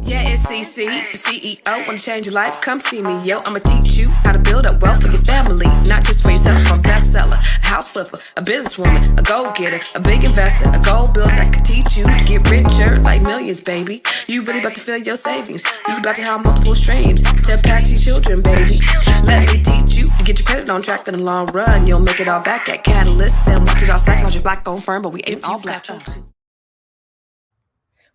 Yeah, it's CC, the CEO. Wanna change your life? Come see me, yo. I'ma teach you how to build up wealth for your family, not just for yourself. I'm a bestseller, a house flipper, a businesswoman, a go-getter, a big investor, a gold builder that could teach you to get richer like millions, baby. You really about to fill your savings. You about to have multiple streams to pass your children, baby. Let me teach you to get your credit on track in the long run. You'll make it all back at Catalyst and watch it all psychology black-owned firm, but we ain't all black.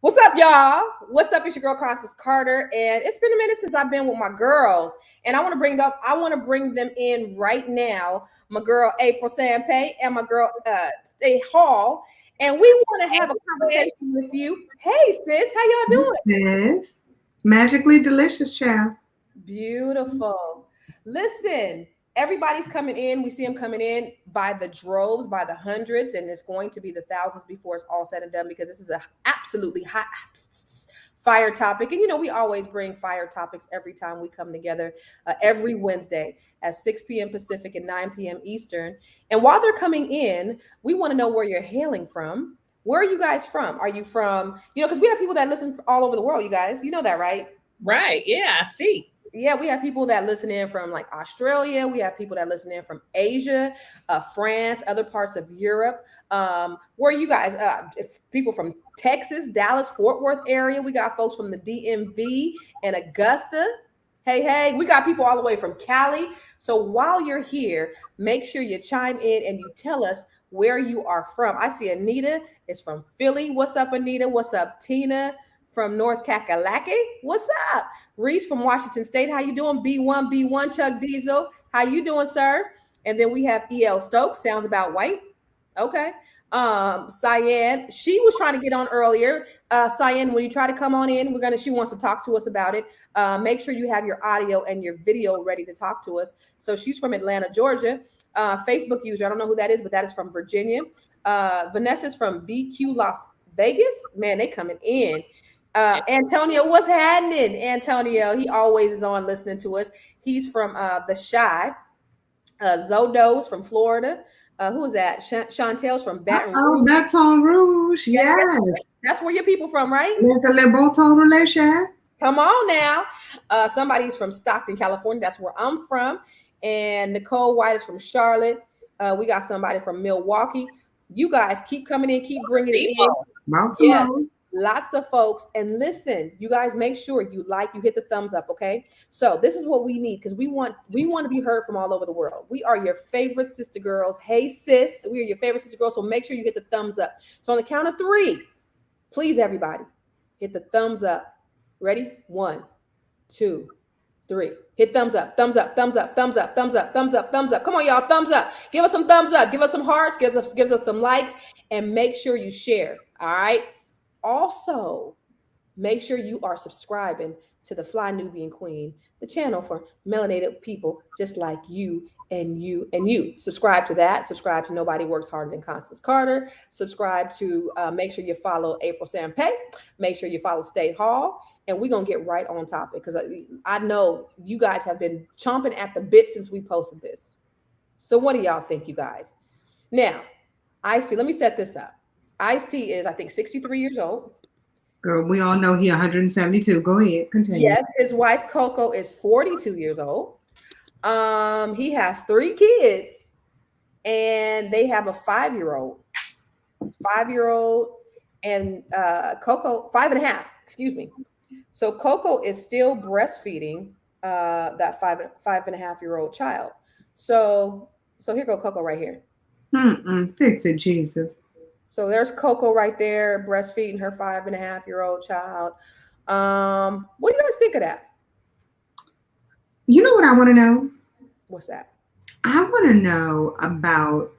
What's up, y'all? What's up? It's your girl Constance Carter, and it's been a minute since I've been with my girls, and I want to bring them in right now. My girl April Sampe and my girl Stay Hall, and we want to have a conversation with you. Hey, sis, how y'all doing? Yes, magically delicious, child. Beautiful. Listen. Everybody's coming in. We see them coming in by the droves, by the hundreds, and it's going to be the thousands before it's all said and done, because this is an absolutely hot fire topic. And, you know, we always bring fire topics every time we come together every Wednesday at 6 p.m. Pacific and 9 p.m. Eastern. And while they're coming in, we want to know where you're hailing from. Where are you guys from? Are you from, because we have people that listen all over the world, you guys. You know that, right? Right. Yeah, I see. Yeah, we have people that listen in from like Australia. We have people that listen in from Asia, France, other parts of Europe. Where are you guys? It's people from Texas, Dallas, Fort Worth area. We got folks from the DMV and Augusta. Hey, we got people all the way from Cali. So while you're here, make sure you chime in and you tell us where you are from. I see Anita is from Philly. What's up, Anita? What's up, Tina from North Kakalaki? What's up? Reese from Washington State, how you doing? B1, Chuck Diesel, how you doing, sir? And then we have E.L. Stokes, sounds about white. Okay. Cyan, she was trying to get on earlier. Cyan, when you try to come on in, she wants to talk to us about it. Make sure you have your audio and your video ready to talk to us. So she's from Atlanta, Georgia. Facebook user, I don't know who that is, but that is from Virginia. Vanessa's from BQ Las Vegas. Man, they coming in. Antonio, what's happening? Antonio, he always is on listening to us. He's from the Shy. Zodo's from Florida. Who is that? Chantel's from Baton Rouge. Oh, Baton Rouge, yes. That's where your people from, right? Come on now. Somebody's from Stockton, California. That's where I'm from. And Nicole White is from Charlotte. We got somebody from Milwaukee. You guys keep coming in, keep bringing it in. Yes. Lots of folks. And listen, you guys, make sure you hit the thumbs up, okay? So this is what we need, because we want to be heard from all over the world. We are your favorite sister girls. Hey, sis, we are your favorite sister girls. So make sure you hit the thumbs up. So on the count of 3, please, everybody, hit the thumbs up. Ready? 1, 2, 3. Hit thumbs up, thumbs up, thumbs up, thumbs up, thumbs up, thumbs up, thumbs up. Come on, y'all, thumbs up. Give us some thumbs up. Give us some hearts. Give us some likes. And make sure you share, all right? Also, make sure you are subscribing to the Fly Nubian Queen, the channel for melanated people just like you and you and you. Subscribe to that. Subscribe to Nobody Works Harder Than Constance Carter. Subscribe to, make sure you follow April Sampe. Make sure you follow State Hall. And we're going to get right on topic, because I know you guys have been chomping at the bit since we posted this. So what do y'all think, you guys? Now, Ice-T, let me set this up. Ice-T is, I think, 63 years old. Girl, we all know he 172. Go ahead, continue. Yes, his wife Coco is 42 years old. He has 3 kids, and they have a 5-year-old. 5-year-old, and Coco, 5.5. Excuse me. So Coco is still breastfeeding that 5.5-year-old child. So here go Coco right here. Fix it, Jesus. So there's Coco right there, breastfeeding her 5.5-year-old child. What do you guys think of that? You know what I want to know? What's that? I want to know about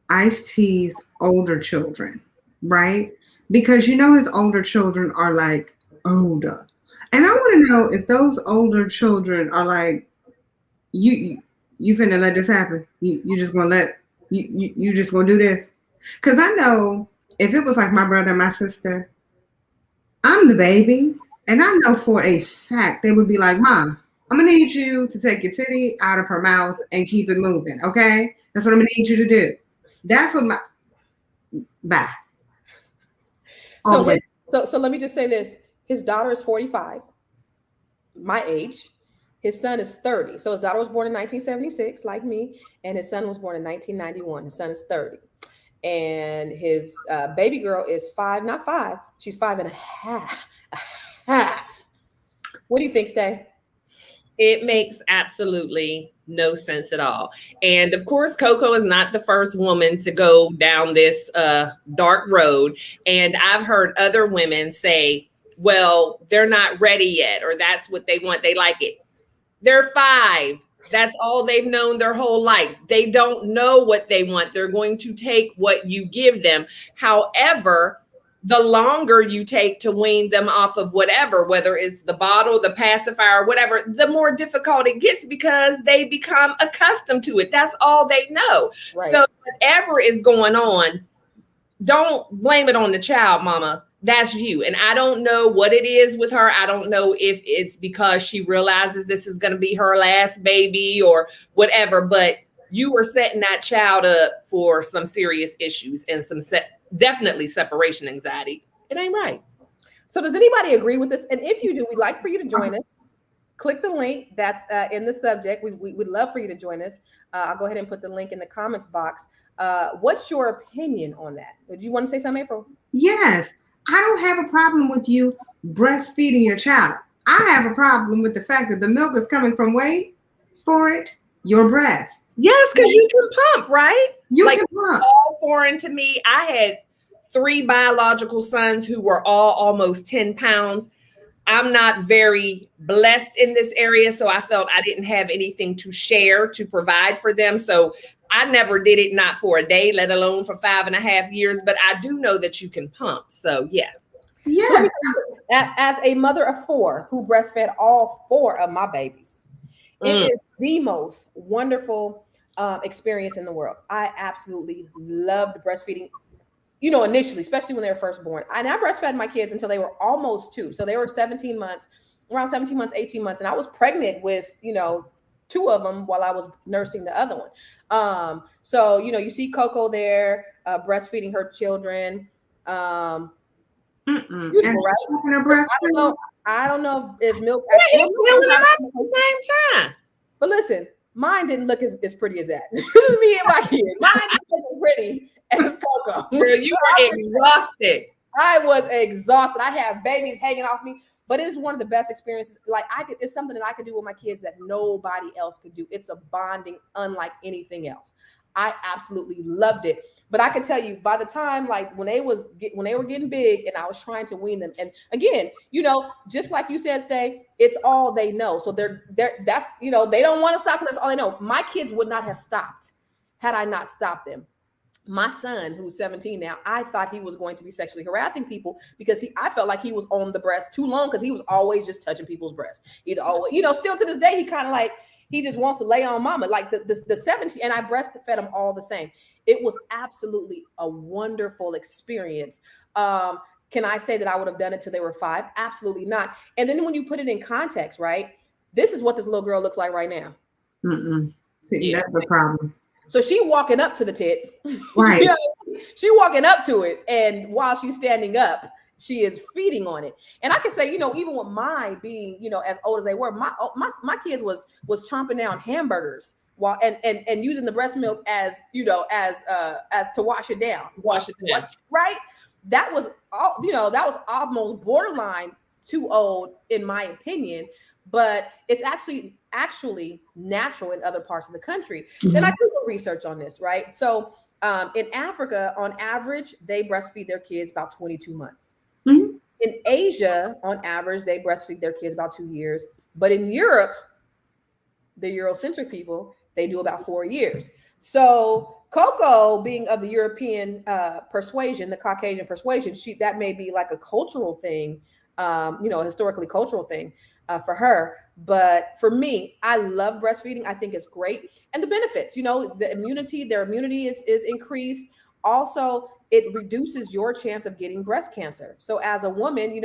Ice-T's older children, right? Because his older children are like older. And I want to know if those older children are like, you finna let this happen? You just gonna you just gonna do this? Because I know if it was like my brother and my sister, I'm the baby, and I know for a fact they would be like, Mom, I'm going to need you to take your titty out of her mouth and keep it moving, okay? That's what I'm going to need you to do. That's what So let me just say this. His daughter is 45, my age. His son is 30. So his daughter was born in 1976, like me, and his son was born in 1991. His son is 30. And his baby girl is five, not five, she's 5.5. A half. What do you think, Stay? It makes absolutely no sense at all. And of course, Coco is not the first woman to go down this dark road. And I've heard other women say, well, they're not ready yet, or that's what they want. They like it. They're 5. That's all they've known their whole life. They don't know what they want. They're going to take what you give them. However, the longer you take to wean them off of whatever, whether it's the bottle, the pacifier, whatever, the more difficult it gets because they become accustomed to it. That's all they know. Right. So whatever is going on, don't blame it on the child, mama. That's you. And I don't know what it is with her. I don't know if it's because she realizes this is going to be her last baby or whatever, but you were setting that child up for some serious issues and some definitely separation anxiety. It ain't right. So does anybody agree with this? And if you do, we'd like for you to join us. Click the link that's in the subject. We would love for you to join us. I'll go ahead and put the link in the comments box. What's your opinion on that? Did you want to say something, April? Yes. I don't have a problem with you breastfeeding your child. I have a problem with the fact that the milk is coming from wait for it, your breast. Yes, because you can pump, right? You like, can pump. All foreign to me. I had 3 biological sons who were all almost 10 pounds. I'm not very blessed in this area, so I felt I didn't have anything to share to provide for them. So I never did it, not for a day, let alone for 5.5 years. But I do know that you can pump. So yeah. Yeah. So as a mother of 4 who breastfed all 4 of my babies, it is the most wonderful experience in the world. I absolutely loved breastfeeding. Initially, especially when they were first born. I breastfed my kids until they were almost 2. So they were 17 months, around 17 months, 18 months. And I was pregnant with, 2 of them while I was nursing the other one. So, you see Coco there breastfeeding her children. Beautiful, right? I don't know if milk. Yeah, filling it up at the same time. But listen, mine didn't look as pretty as that. This is me and my kid. Mine didn't look as pretty as Coco. Girl, you were exhausted. I was exhausted. I have babies hanging off me, but it's one of the best experiences. Like it's something that I could do with my kids that nobody else could do. It's a bonding unlike anything else. I absolutely loved it. But I could tell you by the time, like when they were getting big and I was trying to wean them. And again, just like you said, Stay, it's all they know. So that's, they don't want to stop because that's all they know. My kids would not have stopped had I not stopped them. My son, who's 17 now, I thought he was going to be sexually harassing people because I felt like he was on the breast too long because he was always just touching people's breasts. He's always, still to this day, he kind of like, he just wants to lay on mama. Like the 17, and I breastfed him all the same. It was absolutely a wonderful experience. Can I say that I would have done it till they were 5? Absolutely not. And then when you put it in context, right? This is what this little girl looks like right now. See, that's the problem. So she walking up to the tit, right? She walking up to it, and while she's standing up, she is feeding on it. And I can say, even with mine being, as old as they were, my kids was chomping down hamburgers while and using the breast milk as as to wash it down, right? That was all, that was almost borderline too old in my opinion. But it's actually natural in other parts of the country. And I did research on this, right? So in Africa, on average, they breastfeed their kids about 22 months. In Asia, on average, they breastfeed their kids about 2 years. But in Europe, the Eurocentric people, they do about 4 years. So Coco, being of the European persuasion, the Caucasian persuasion, that may be like a cultural thing, a historically cultural thing. For her, but for me, I love breastfeeding. I think it's great, and the benefits, their immunity is increased. Also, it reduces your chance of getting breast cancer. So as a woman,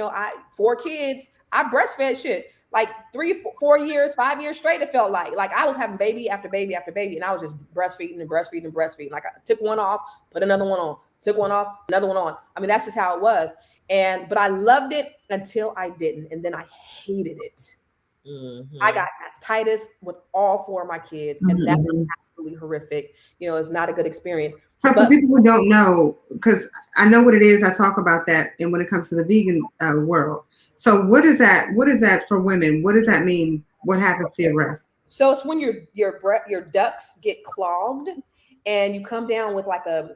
4 kids, I breastfed shit like 3, 4 years, 5 years straight. It felt like I was having baby after baby after baby, and I was just breastfeeding and breastfeeding and breastfeeding. Like I took one off, put another one on, took one off, another one on. I mean, that's just how it was. But I loved it until I didn't, and then I hated it. I got mastitis with all four of my kids, and that was Mhm. absolutely horrific. It's not a good experience. So for But people who don't know, because I know what it is, I talk about that, and when it comes to the vegan world. So what is that? What is that for women? What does that mean? What happens to your breast? so it's when your ducts get clogged, and you come down with like an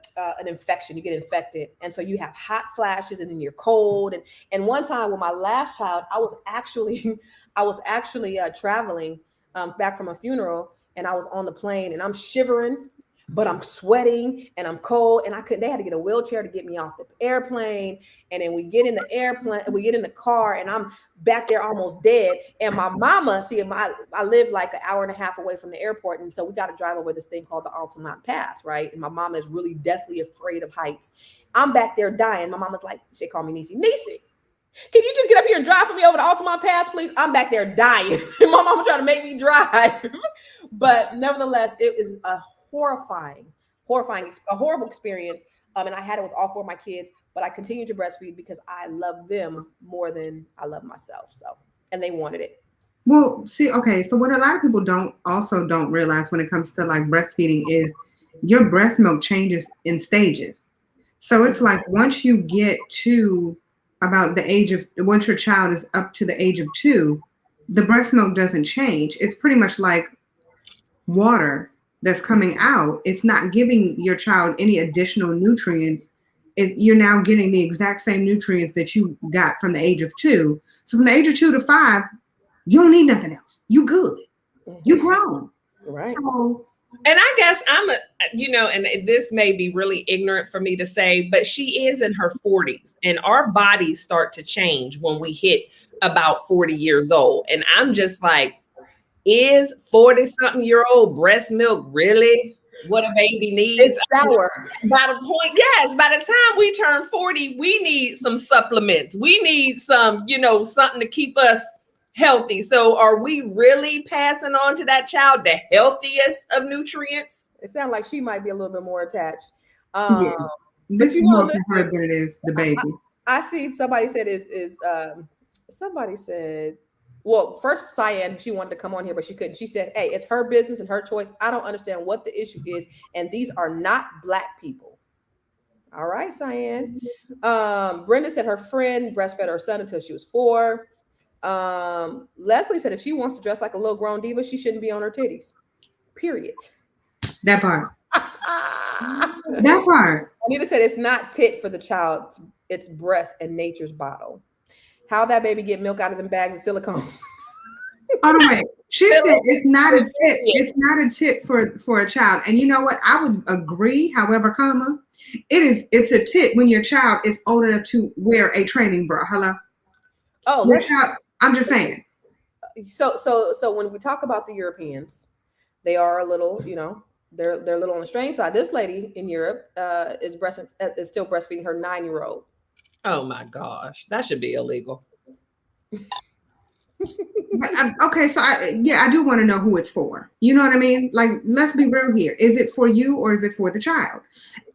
infection. You get infected, and so you have hot flashes, and then you're cold. And one time with my last child, I was actually I was actually traveling back from a funeral, and I was on the plane, and I'm shivering, but I'm sweating and I'm cold, and I couldn't. They had to get a wheelchair to get me off the airplane, and then we get in the airplane, we get in the car, and I'm back there almost dead. And my mama, I live like an hour and a half away from the airport, and so we got to drive over this thing called the Altamont Pass, right? And my mama is really deathly afraid of heights. I'm back there dying. My mama's like, she called me Niecy. Niecy, can you just get up here and drive for me over the Altamont Pass, please? I'm back there dying. My mama trying to make me drive. But nevertheless, it was a horrible experience. And I had it with all four of my kids, but I continued to breastfeed because I love them more than I love myself. So, and they wanted it. Well, see, okay, so what a lot of people don't realize when it comes to like breastfeeding is your breast milk changes in stages. So it's like once you get to about the age of once your child is up to the age of 2, the breast milk doesn't change. It's pretty much like water that's coming out. It's not giving your child any additional nutrients. You're now getting the exact same nutrients that you got from the age of 2. So from the age of 2 to 5, you don't need nothing else. You good. You grown. Right. So, and I guess and this may be really ignorant for me to say, but she is in her 40s, and our bodies start to change when we hit about 40 years old. And I'm just like, is 40-something-year-old breast milk really what a baby needs? It's sour. By the time we turn 40, we need some supplements. We need some, something to keep us healthy. So are we really passing on to that child the healthiest of nutrients? It sounds like she might be a little bit more attached. yeah, this is more for her than it is the baby. I see somebody said somebody said, well, first Cyan, she wanted to come on here, but she couldn't. She said, hey, it's her business and her choice. I don't understand what the issue is. And these are not Black people. All right, Cyan. Brenda said her friend breastfed her son until she was 4. Leslie said if she wants to dress like a little grown diva, she shouldn't be on her titties. Period. That part. That part. Anita said it's not tit for the child, it's breast and nature's bottle. How that baby get milk out of them bags of silicone? Oh no, wait. She said it's not a tit. It's not a tit for a child. And you know what? I would agree. However, it's a tit when your child is old enough to wear a training bra. Hello. Oh, your child. I'm just saying. So when we talk about the Europeans, they are a little, they're a little on the strange side. This lady in Europe is still breastfeeding her 9-year-old. Oh my gosh, that should be illegal. Okay, so I do want to know who it's for. You know what I mean? Like, let's be real here. Is it for you or is it for the child?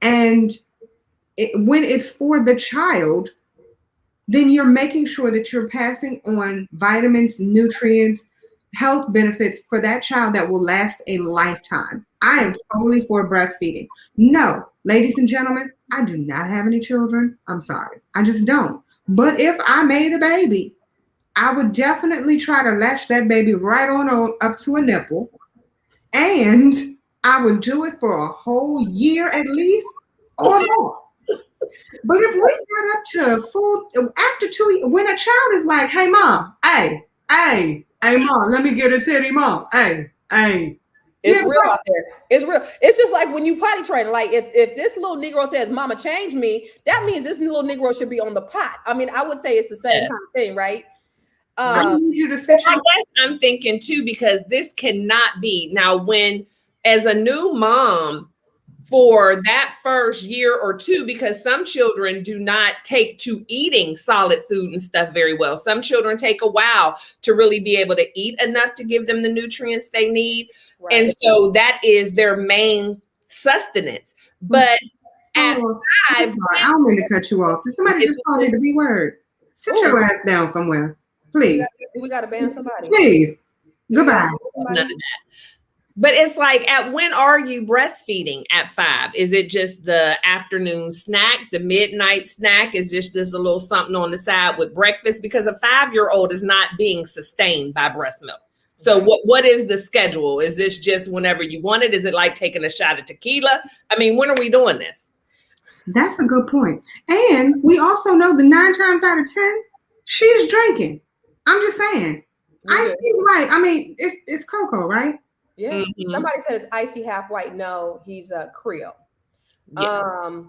And when it's for the child, then you're making sure that you're passing on vitamins, nutrients, health benefits for that child that will last a lifetime. I am totally for breastfeeding. No, ladies and gentlemen, I do not have any children. I'm sorry. I just don't. But if I made a baby, I would definitely try to latch that baby right on up to a nipple. And I would do it for a whole year at least or more. But if we got up to full, after 2 years, when a child is like, hey, mom, hey, mom, let me get a titty, mom. Hey. It's real out there. It's real. It's just like when you potty train. Like if this little Negro says, mama, change me, that means this little Negro should be on the pot. I mean, I would say it's the same kind of thing, right? I need you to I guess I'm thinking too, because this cannot be. Now, when as a new mom, for that first year or 2, because some children do not take to eating solid food and stuff very well. Some children take a while to really be able to eat enough to give them the nutrients they need. Right. And so that is their main sustenance. But At Oh, I'm 5, sorry. I don't mean to cut you off. Did somebody just call me the B word? Sit your ass down somewhere, please. We got to ban somebody. Please. Do we Goodbye. none of that. But it's like, at when are you breastfeeding at 5? Is it just the afternoon snack, the midnight snack? Is just a little something on the side with breakfast? Because a 5-year-old is not being sustained by breast milk. So what is the schedule? Is this just whenever you want it? Is it like taking a shot of tequila? I mean, when are we doing this? That's a good point. And we also know that 9 times out of 10, she's drinking. I'm just saying. Icy's right. I mean, it's cocoa, right? Yeah. Somebody says icy half white. No, he's a Creole. Yeah.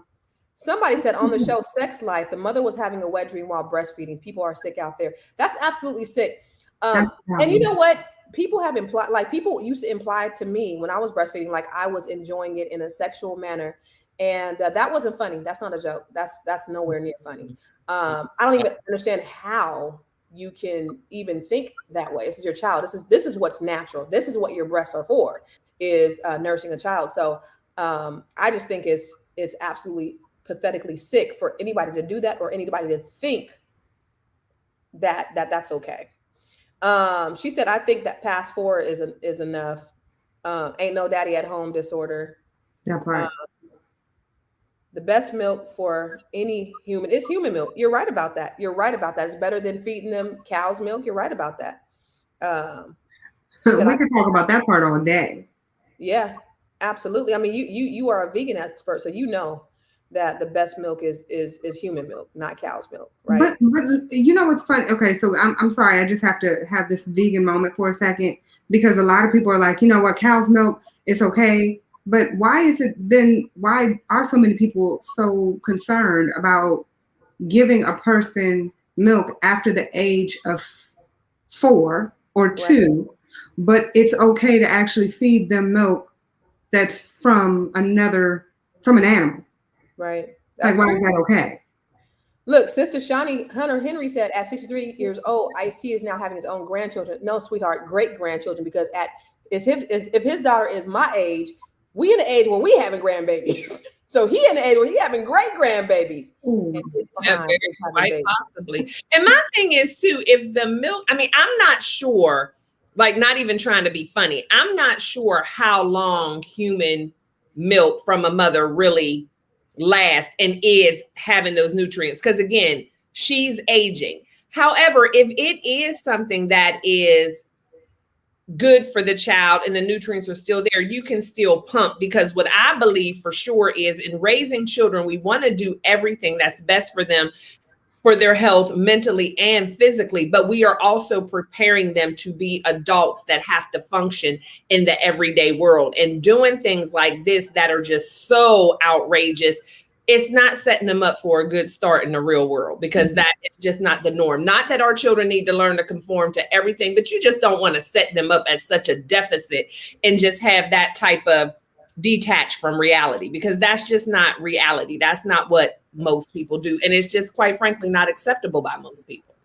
Somebody said on the show Sex Life, the mother was having a wet dream while breastfeeding. People are sick out there. That's absolutely sick. And you know what? People have implied, like people used to imply to me when I was breastfeeding, like I was enjoying it in a sexual manner. And that wasn't funny. That's not a joke. That's nowhere near funny. I don't even understand how you can even think that way. This is your child. This is what's natural. This is what your breasts are for, is nursing a child. So I just think it's absolutely pathetically sick for anybody to do that, or anybody to think that's okay. She said, I think that past 4 is enough. Ain't no daddy at home disorder. That part. The best milk for any human is human milk. You're right about that. It's better than feeding them cow's milk. You're right about that. We can talk about that part all day. Yeah, absolutely. I mean, you are a vegan expert, so you know that the best milk is human milk, not cow's milk, right? But you know what's funny? Okay, so I'm sorry, I just have to have this vegan moment for a second, because a lot of people are like, you know what, cow's milk is okay. But why are so many people so concerned about giving a person milk after the age of 4 or 2, but it's okay to actually feed them milk that's from an animal? Right. Like, why is that okay? Look, Sister Shawnee Hunter Henry said at 63 years old, Ice-T is now having his own grandchildren. No, sweetheart, great grandchildren, because if his daughter is my age, we in the age where we having grandbabies. So he in the age where he having great grandbabies. Quite possibly. And my thing is too, if the milk, I mean, I'm not sure, like, not even trying to be funny, I'm not sure how long human milk from a mother really lasts and is having those nutrients. Because again, she's aging. However, if it is something that is good for the child and the nutrients are still there, you can still pump, because what I believe for sure is, in raising children, we want to do everything that's best for them, for their health, mentally and physically, but we are also preparing them to be adults that have to function in the everyday world. And doing things like this that are just so outrageous, it's not setting them up for a good start in the real world, because that is just not the norm. Not that our children need to learn to conform to everything, but you just don't want to set them up at such a deficit and just have that type of detached from reality, because that's just not reality. That's not what most people do. And it's just, quite frankly, not acceptable by most people.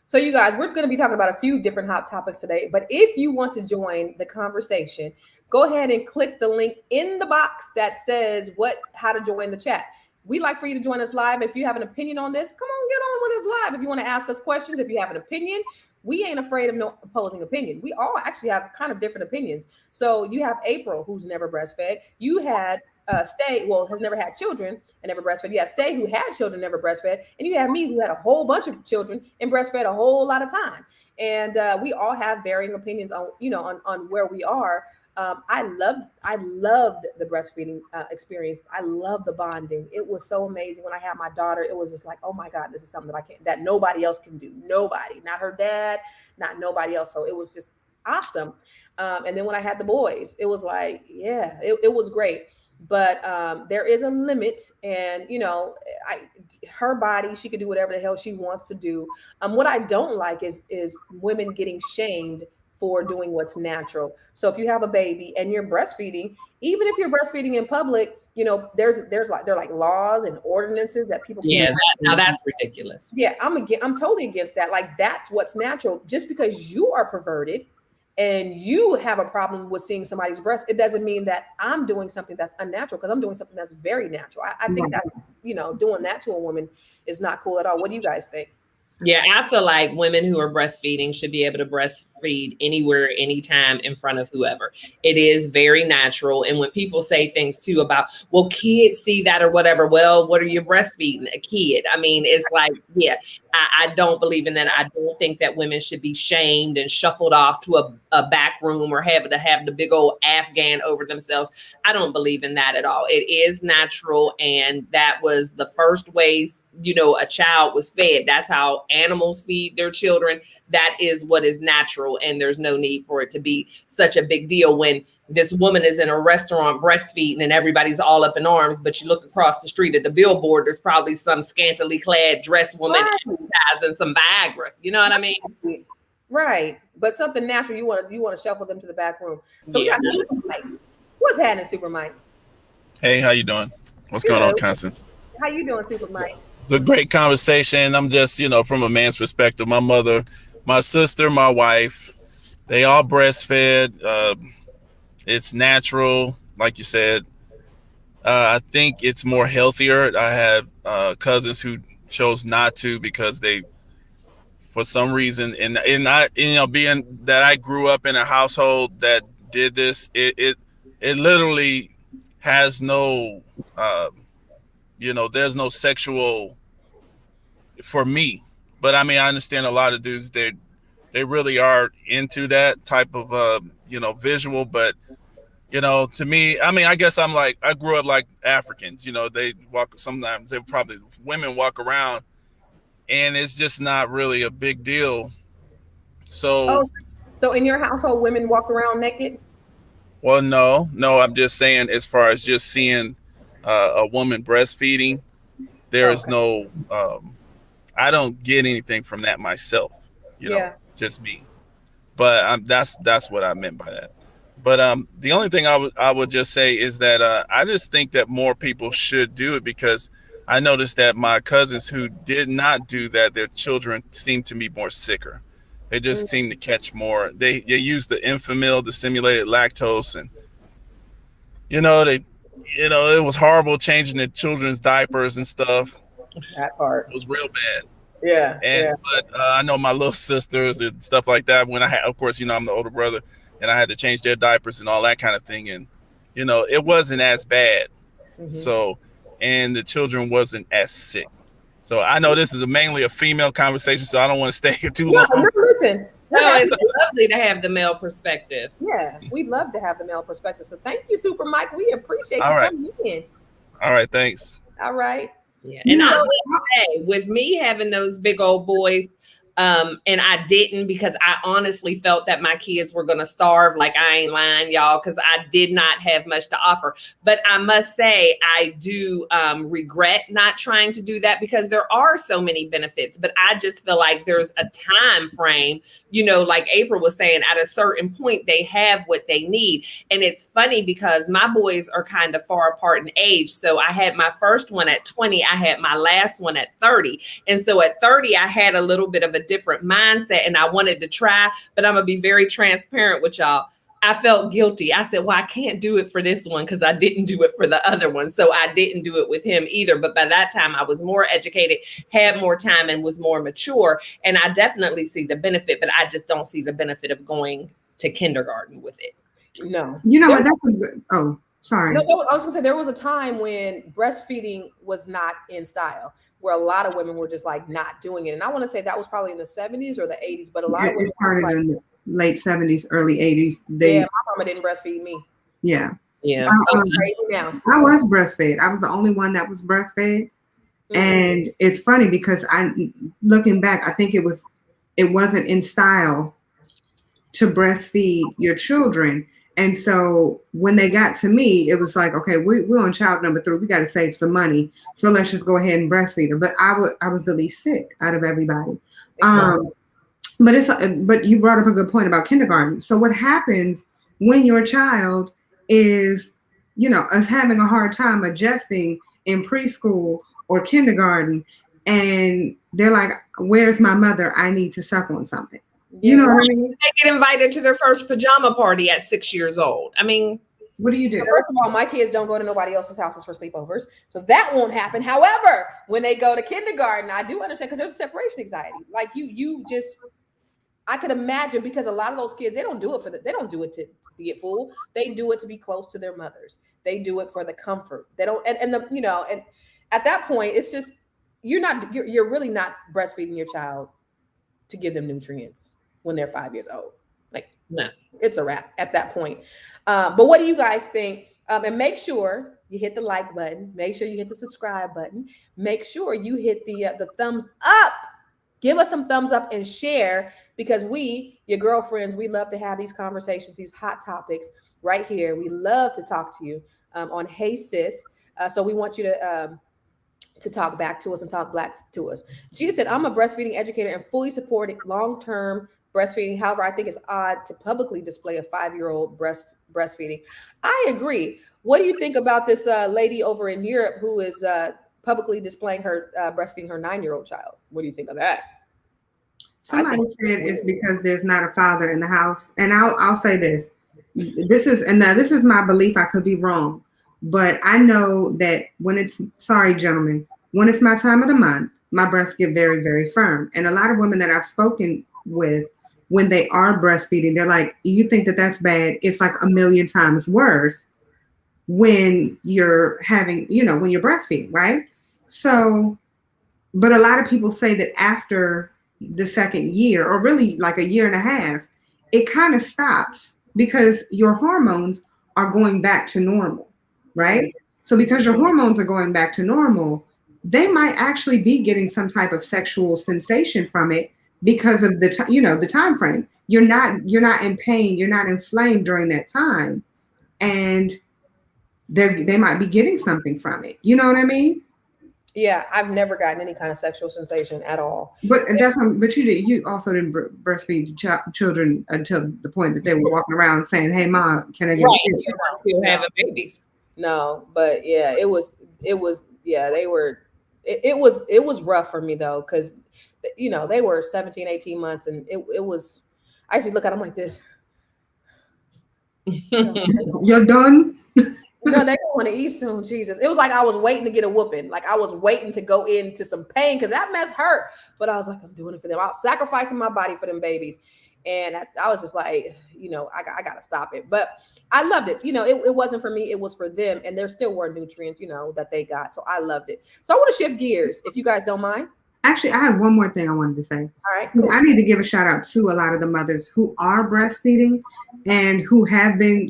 So you guys, we're going to be talking about a few different hot topics today, but if you want to join the conversation, go ahead and click the link in the box that says how to join the chat. We'd like for you to join us live. If you have an opinion on this, come on, get on with us live. If you want to ask us questions, if you have an opinion, we ain't afraid of no opposing opinion. We all actually have kind of different opinions. So you have April, who's never breastfed. You had Stay, has never had children and never breastfed. You have Stay, who had children, never breastfed. And you have me, who had a whole bunch of children and breastfed a whole lot of time. And we all have varying opinions on where we are. I loved the breastfeeding experience. I love the bonding. It was so amazing. When I had my daughter, it was just like, oh my God, this is something that nobody else can do. Nobody, not her dad, not nobody else. So it was just awesome. And then when I had the boys, it was like, yeah, it was great. But there is a limit, and her body, she could do whatever the hell she wants to do. What I don't like is women getting shamed for doing what's natural. So if you have a baby and you're breastfeeding, even if you're breastfeeding in public, there are like laws and ordinances that people can't. Now that's ridiculous. Yeah, I'm totally against that. Like, that's what's natural. Just because you are perverted and you have a problem with seeing somebody's breast, it doesn't mean that I'm doing something that's unnatural, because I'm doing something that's very natural. I think Right. that's, doing that to a woman is not cool at all. What do you guys think? Yeah, I feel like women who are breastfeeding should be able to breastfeed anywhere, anytime, in front of whoever. It is very natural. And when people say things too about, well, kids see that or whatever, well, what are you breastfeeding? A kid. I mean, it's like, yeah, I don't believe in that. I don't think that women should be shamed and shuffled off to a back room or having to have the big old Afghan over themselves. I don't believe in that at all. It is natural. And that was the first ways, a child was fed. That's how animals feed their children. That is what is natural. And there's no need for it to be such a big deal when this woman is in a restaurant breastfeeding and everybody's all up in arms, but you look across the street at the billboard, there's probably some scantily clad dressed woman advertising some Viagra. You know what I mean? Right. But something natural, you want to shuffle them to the back room. So we Yeah. got Super Mike. What's happening, Super Mike? Hey, how you doing? What's going on, Constance? How you doing, Super Mike? It's a great conversation. I'm just, from a man's perspective, my mother, my sister, my wife, they all breastfed. It's natural, like you said. I think it's more healthier. I have cousins who chose not to because they, for some reason, and I, being that I grew up in a household that did this, it literally has no, there's no sexual for me. But I mean, I understand a lot of dudes, they really are into that type of, visual. But, to me, I mean, I guess I grew up like Africans, they walk, sometimes women walk around and it's just not really a big deal. So, so in your household, women walk around naked? well, no, I'm just saying, as far as just seeing a woman breastfeeding, there is no, I don't get anything from that myself, just me. But that's what I meant by that. But the only thing I would just say is that I just think that more people should do it, because I noticed that my cousins who did not do that, their children seem to be more sicker. They just seem to catch more. They use the Enfamil, the simulated lactose, and it was horrible changing their children's diapers and stuff. That part. It was real bad. Yeah. But I know my little sisters and stuff like that. When I had, of course, I'm the older brother, and I had to change their diapers and all that kind of thing, and it wasn't as bad. Mm-hmm. So, and the children wasn't as sick. So I know this is mainly a female conversation, so I don't want to stay here too long. No, listen. No, it's lovely to have the male perspective. Yeah, we'd love to have the male perspective. So thank you, Super Mike. We appreciate you coming in. All right, thanks. All right. Yeah, and I would say, with me having those big old boys, and I didn't, because I honestly felt that my kids were going to starve. Like, I ain't lying, y'all, because I did not have much to offer. But I must say, I do regret not trying to do that, because there are so many benefits. But I just feel like there's a time frame, like April was saying, at a certain point, they have what they need. And it's funny because my boys are kind of far apart in age. So I had my first one at 20. I had my last one at 30. And so at 30, I had a little bit of a different mindset, and I wanted to try, but I'm gonna be very transparent with y'all. I felt guilty. I said, well, I can't do it for this one because I didn't do it for the other one. So I didn't do it with him either. But by that time, I was more educated, had more time, and was more mature. And I definitely see the benefit, but I just don't see the benefit of going to kindergarten with it. No. You know what? Sorry. No, I was gonna say, there was a time when breastfeeding was not in style, where a lot of women were just like not doing it. And I want to say that was probably in the 70s or the 80s, but a lot of women started in the late 70s, early 80s. My mama didn't breastfeed me. Yeah. Yeah. Now. I was breastfed. I was the only one that was breastfed. Mm-hmm. And it's funny because looking back, I think it wasn't in style to breastfeed your children. And so when they got to me, it was like, okay, we're on child number 3. We got to save some money. So let's just go ahead and breastfeed her. But I was the least sick out of everybody. But you brought up a good point about kindergarten. So what happens when your child is, us having a hard time adjusting in preschool or kindergarten, and they're like, where's my mother? I need to suck on something. You know what I mean? They get invited to their first pajama party at 6 years old. I mean, What do you do? First of all, my kids don't go to nobody else's houses for sleepovers, so that won't happen. However, when they go to kindergarten, I do understand because there's a separation anxiety. Like you just, I could imagine because a lot of those kids, they don't do it they don't do it to be a fool. They do it to be close to their mothers. They do it for the comfort. They don't, and the and at that point, it's just you're really not breastfeeding your child to give them nutrients when they're 5 years old. Like, no. It's a wrap at that point. But what do you guys think? And make sure you hit the like button. Make sure you hit the subscribe button. Make sure you hit the thumbs up. Give us some thumbs up and share, because we, your girlfriends, we love to have these conversations, these hot topics right here. We love to talk to you on Hey Sis. So we want you to talk back to us and talk back to us. She said, I'm a breastfeeding educator and fully supporting long-term breastfeeding. However, I think it's odd to publicly display a 5-year-old breastfeeding. I agree. What do you think about this lady over in Europe who is publicly displaying her breastfeeding her 9-year-old child? What do you think of that? Somebody said it's because there's not a father in the house. And I'll say this. This is my belief. I could be wrong. But I know that sorry, gentlemen, when it's my time of the month, my breasts get very, very firm. And a lot of women that I've spoken with, when they are breastfeeding, they're like, you think that that's bad? It's like a million times worse when you're having, when you're breastfeeding, right? So, but a lot of people say that after the second year, or really like a year and a half, it kind of stops because your hormones are going back to normal, right? So because your hormones are going back to normal, they might actually be getting some type of sexual sensation from it because of the time frame. You're not in pain, you're not inflamed during that time, and they might be getting something from it. You know what I mean? Yeah, I've never gotten any kind of sexual sensation at all. But you also didn't breastfeed children until the point that they were walking around saying, "Hey, mom, can I get a kid?" Still having babies. No, but yeah, it was yeah, they were. It was rough for me though, because they were 17, 18 months, and it was. I used to look at them like this. You're done. No, they don't want to eat soon. Jesus. It was like I was waiting to get a whooping. Like I was waiting to go into some pain because that mess hurt. But I was like, I'm doing it for them. I was sacrificing my body for them babies. And I was just like, I got to stop it. But I loved it. It wasn't for me. It was for them. And there still were nutrients, that they got. So I loved it. So I want to shift gears, if you guys don't mind. Actually, I have one more thing I wanted to say. All right. Cool. I need to give a shout out to a lot of the mothers who are breastfeeding and who have been,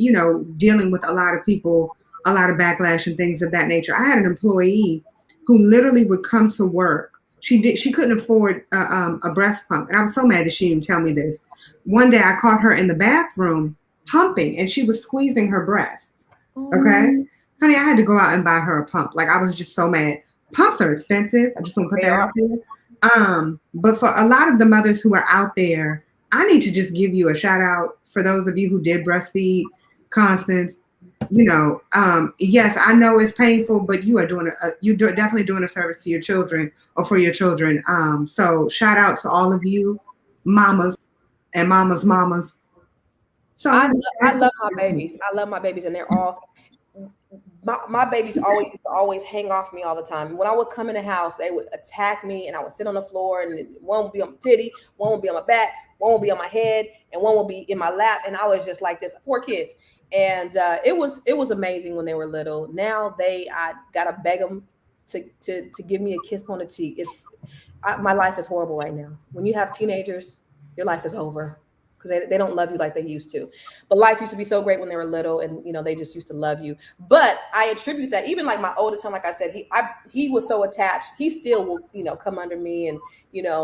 dealing with a lot of people, a lot of backlash and things of that nature. I had an employee who literally would come to work. She couldn't afford a breast pump. And I was so mad that she didn't tell me this. One day I caught her in the bathroom pumping and she was squeezing her breasts. Okay. Honey, I had to go out and buy her a pump. Like I was just so mad. Pumps are expensive. I just want to put that out there. But for a lot of the mothers who are out there, I need to just give you a shout out for those of you who did breastfeed, Constance. Yes, I know it's painful, but you are definitely doing a service to your children or for your children. So shout out to all of you, mamas and mamas. So I love my babies. I love my babies, and they're all. My babies always hang off me all the time. When I would come in the house, they would attack me, and I would sit on the floor, and one would be on my titty, one would be on my back, one would be on my head, and one would be in my lap, and I was just like this. 4 kids, and it was amazing when they were little. Now I gotta beg them to give me a kiss on the cheek. My life is horrible right now. When you have teenagers, your life is over. Because they don't love you like they used to. But life used to be so great when they were little, and they just used to love you. But I attribute that, even like my oldest son, like I said, he was so attached. He still will come under me and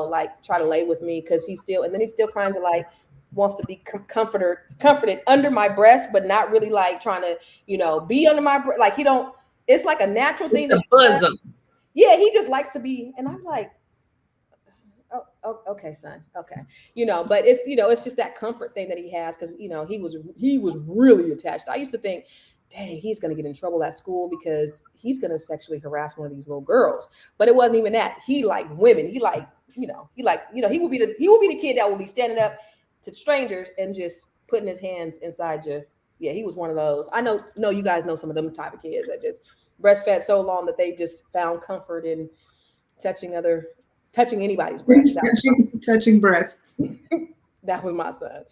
like try to lay with me, because he still kind of like wants to be comforted under my breast, but not really like trying to be under my breast. Like it's like a natural thing. The bosom. Yeah, he just likes to be, and I'm like, oh, okay, son. Okay. But it's just that comfort thing that he has. Cause he was really attached. I used to think, dang, he's going to get in trouble at school because he's going to sexually harass one of these little girls. But it wasn't even that. He liked women. He liked he would be the kid that will be standing up to strangers and just putting his hands inside you. Yeah, he was one of those. I know you guys know some of them type of kids that just breastfed so long that they just found comfort in touching anybody's breast. touching breasts. That was my son.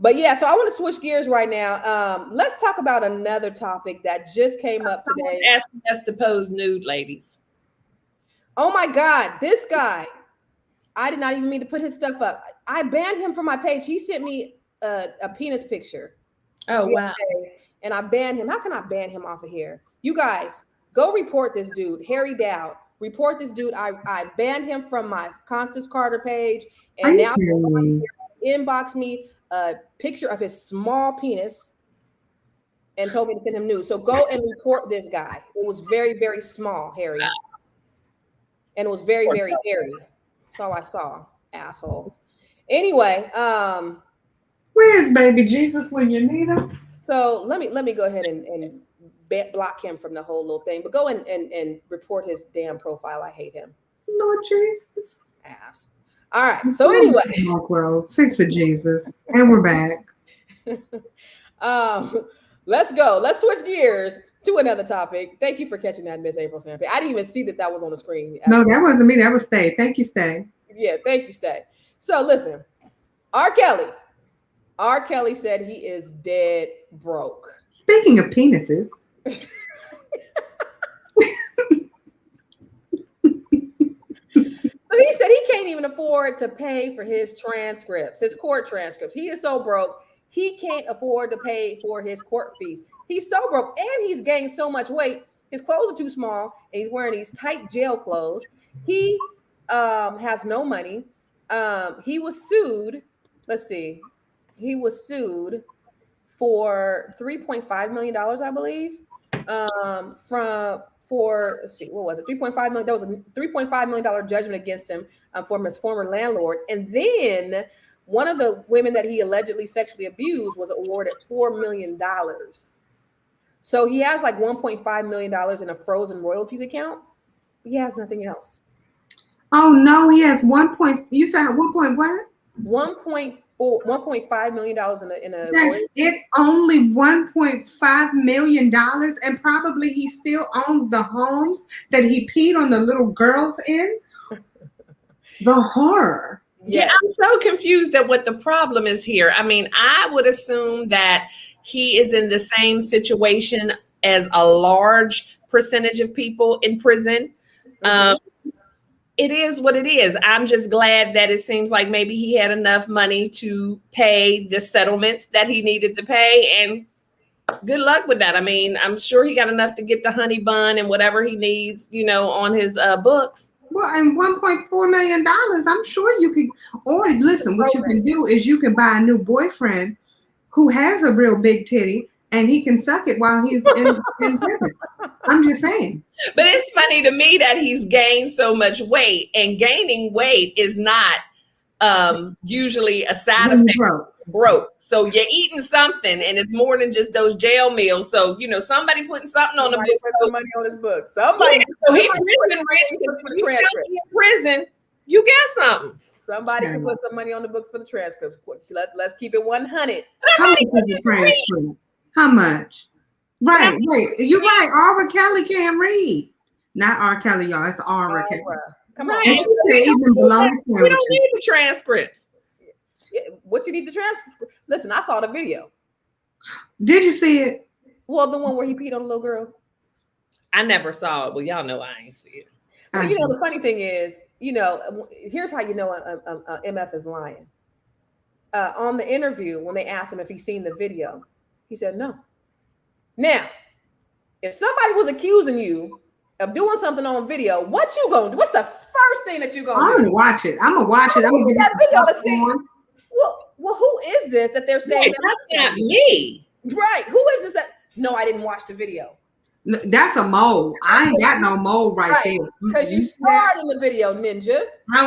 But yeah, so I want to switch gears right now. Let's talk about another topic that just came up today. Asking us to pose nude, ladies. Oh my God, this guy. I did not even mean to put his stuff up. I banned him from my page. He sent me a penis picture. Oh, wow. And I banned him. How can I ban him off of here? You guys, go report this dude, Harry Dowd. Report this dude. I banned him from my Constance Carter page. And now inbox me a picture of his small penis and told me to send him nude. So go and report this guy. It was very, very small, Harry. And it was very, very hairy. That's all I saw, asshole. Anyway, where's baby Jesus when you need him? So let me go ahead and block him from the whole little thing. But go and report his damn profile. I hate him. Lord Jesus. Ass. All right. So anyway, fix it, Jesus, and we're back. Let's go. Let's switch gears to another topic. Thank you for catching that, Miss April Sampe. I didn't even see that was on the screen. No, that wasn't me. That was Stay. Thank you, Stay. Yeah, thank you, Stay. So listen, R. Kelly said he is dead broke. Speaking of penises. So he said he can't even afford to pay for his court transcripts. He is so broke, he can't afford to pay for his court fees. He's so broke, and he's gained so much weight. His clothes are too small, and he's wearing these tight jail clothes. He has no money. He was sued. Let's see. He was sued for $3.5 million, I believe. Let's see, what was it? $3.5 million. That was a $3.5 million judgment against him from his former landlord. And then one of the women that he allegedly sexually abused was awarded $4 million. So he has like $1.5 million in a frozen royalties account. He has nothing else. Oh no, he has you said 1 point what? $1.5 million in a That's it, only $1.5 million, and probably he still owns the homes that he peed on the little girls in. The horror. Yeah, I'm so confused at what the problem is here. I mean, I would assume that he is in the same situation as a large percentage of people in prison. It is what it is. I'm just glad that it seems like maybe he had enough money to pay the settlements that he needed to pay, and good luck with that. I mean, I'm sure he got enough to get the honey bun and whatever he needs, on his books. Well, and $1.4 million, I'm sure you could, or listen, what you can do is you can buy a new boyfriend who has a real big titty, and he can suck it while he's in prison. I'm just saying. But it's funny to me that he's gained so much weight, and gaining weight is not usually a side effect. Broke. So you're eating something, and it's more than just those jail meals. So somebody putting something on the book. Put some money on his book. Somebody. Yeah, so he's prison rich. You in prison, you got something. Somebody can put some money on the books for the transcripts. Let's keep it 100. How much is the transcript? How much? Right. You're right. R. Kelly can't read. Not R. Kelly, y'all. It's R. Kelly. Come on. And she said even below we don't need the transcripts. What you need the transcript? Listen, I saw the video. Did you see it? Well, the one where he peed on a little girl. I never saw it. Well, y'all know I ain't see it. Well, the funny thing is, here's how you know MF is lying. On the interview, when they asked him if he's seen the video, he said no. Now, if somebody was accusing you of doing something on video, what you gonna do? What's the first thing that you gonna do? I'm gonna watch it. I'm gonna watch it. I'm gonna get that video to see. Well, who is this that they're saying? Right, that's not me. Right. Who is this that? No, I didn't watch the video. That's a mole. I ain't got no mole right there. Because you starred in the video, Ninja.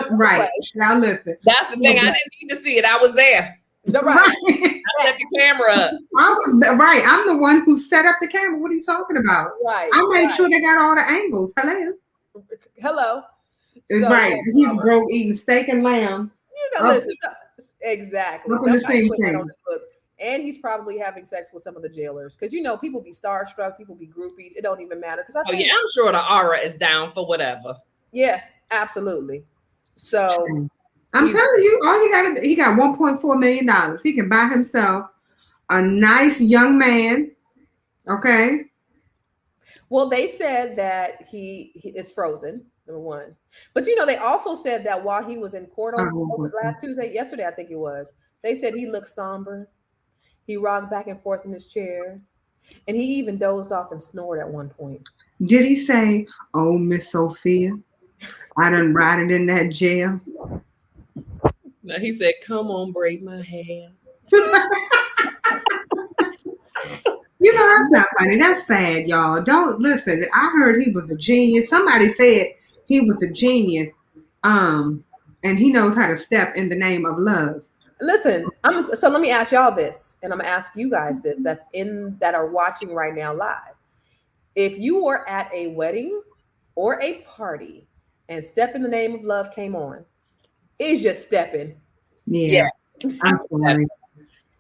Right. Now listen. That's the thing. I didn't need to see it. I was there. Right. I set the camera up. I'm the one who set up the camera. What are you talking about? Right. I made sure they got all the angles. Hello. So Right. He's broke eating steak and lamb. listen, exactly. Up in the Somebody same put that on thing. the book. And he's probably having sex with some of the jailers because people be starstruck, people be groupies. It don't even matter because I Oh think, yeah, I'm sure the aura is down for whatever. yeah, absolutely. So I'm telling you, he got $1.4 million. He can buy himself a nice young man. Okay. well, they said that he is frozen. Number one, but they also said that while he was in court on last Tuesday, yesterday, I think it was, they said he looked somber. He rocked back and forth in his chair, and he even dozed off and snored at one point. Did he say, "Oh, Miss Sophia, I done rotted in that jail"? No, he said, "Come on, braid my hair." You know, that's not funny. That's sad, y'all. Don't listen. I heard he was a genius. Somebody said he was a genius. And he knows how to step in the name of love. Listen, so let me ask y'all this, and I'm gonna ask you guys this that are watching right now live. If you were at a wedding or a party and Step in the Name of Love came on, is just stepping. Yeah. I'm sorry.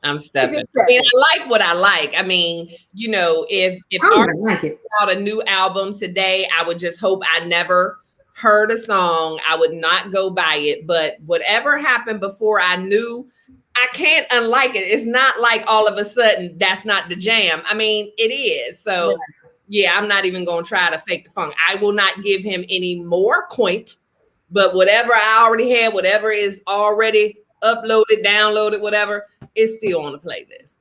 I'm stepping. I mean, I like what I like. I mean, if I like it. out a new album today, I would just hope I never heard a song. I would not go buy it. But whatever happened before I knew, I can't unlike it. It's not like all of a sudden that's not the jam. I mean, it is. So yeah, I'm not even going to try to fake the funk. I will not give him any more coin, but whatever I already had, whatever is already uploaded, downloaded, whatever, is still on the playlist.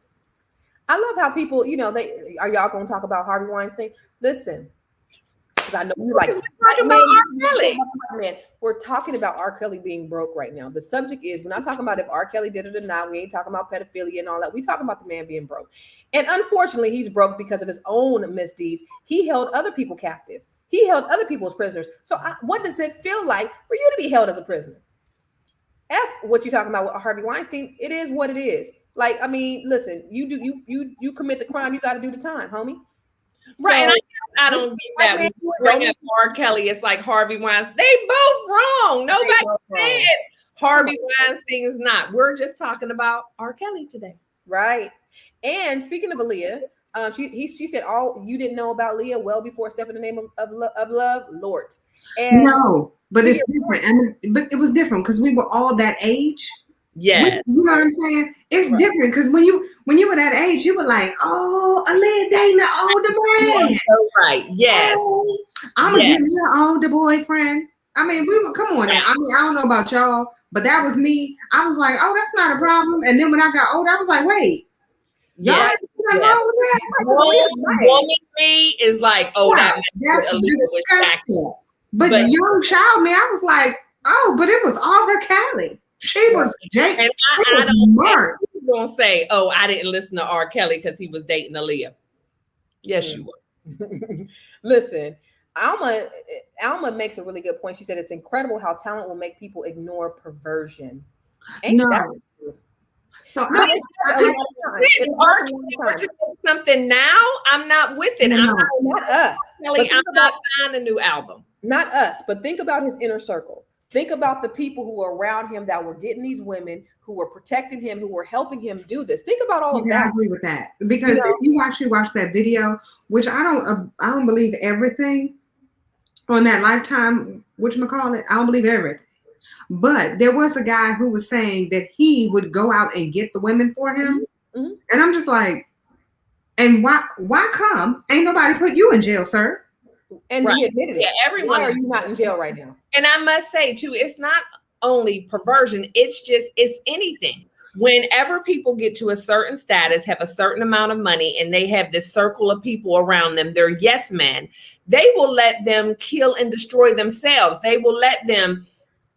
I love how people, are y'all going to talk about Harvey Weinstein? Listen, because I know you like talking about R. Kelly. Man, we're talking about R. Kelly being broke right now. The subject is, we're not talking about if R. Kelly did it or not. We ain't talking about pedophilia and all that. We talking about the man being broke. And unfortunately, he's broke because of his own misdeeds. He held other people captive. He held other people as prisoners. So what does it feel like for you to be held as a prisoner? What you talking about with Harvey Weinstein? It is what it is. Like, I mean, listen, you commit the crime, you got to do the time, homie. Right. So, and I don't get that when you bring up R. Kelly, it's like Harvey Weinstein. They both wrong. Nobody said Harvey Weinstein is not. We're just talking about R. Kelly today. Right. And speaking of Aaliyah, she said all you didn't know about Leah well before Step in the Name of Love, Lord. And no, but it's different. I mean, but it was different because we were all that age. Yeah. You know what I'm saying? It's different because when you were that age, you were like, oh, Aaliyah dating the older man. So right. Yes. Oh, I'm gonna give you an older boyfriend. I mean, we were, come on now. I mean, I don't know about y'all, but that was me. I was like, oh, that's not a problem. And then when I got older, I was like, wait. Y'all ain't wrong with that? Woman me is like, oh, that's disgusting. But young child me, I was like, oh, but it was Oliver Kelly. She was Jake. And I don't gonna say, oh, I didn't listen to R. Kelly because he was dating Aaliyah. Yes, you were. Listen, Alma makes a really good point. She said it's incredible how talent will make people ignore perversion. Ain't that so something now, I'm not with it. I'm not us. Kelly, I'm not buying a new album. Not us, but think about his inner circle. Think about the people who were around him that were getting these women, who were protecting him, who were helping him do this. Think about all of that. I agree with that because if you actually watch that video, which I don't believe everything on that Lifetime, whatchamacallit, I don't believe everything. But there was a guy who was saying that he would go out and get the women for him, and I'm just like, and why come? Ain't nobody put you in jail, sir. And he admitted it. Yeah, everyone. Why are you not in jail right now? And I must say too, it's not only perversion, it's anything. Whenever people get to a certain status, have a certain amount of money, and they have this circle of people around them, they're yes men, they will let them kill and destroy themselves. They will let them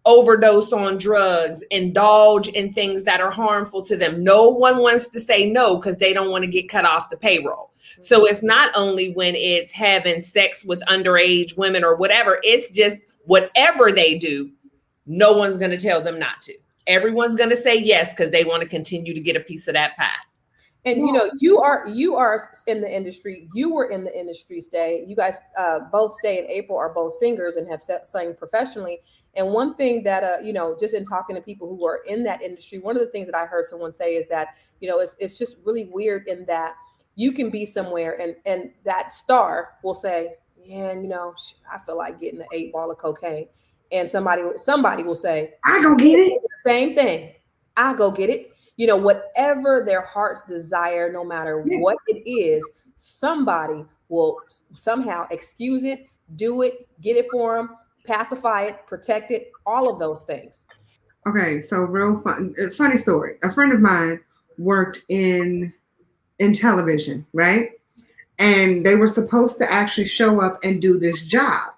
overdose on drugs, indulge in things that are harmful to them. No one wants to say no because they don't want to get cut off the payroll. So it's not only when it's having sex with underage women or whatever, it's just whatever they do, no one's going to tell them not to. Everyone's going to say yes because they want to continue to get a piece of that pie. And you Well, know, you are in the industry. You were in the industry. Stay. You guys both Stay and April are both singers and have sang professionally. And one thing that you know, just in talking to people who are in that industry, one of the things that I heard someone say is that, you know, it's just really weird in that you can be somewhere and that star will say, yeah, and you know, I feel like getting an 8 ball of cocaine, and somebody will say I go get it. same thing. I go get it. You know, whatever their heart's desire, no matter Yeah. what it is, somebody will somehow excuse it, do it, get it for them, pacify it, protect it, all of those things. Okay, so real fun, funny story. A friend of mine worked in television, right? And they were supposed to actually show up and do this job.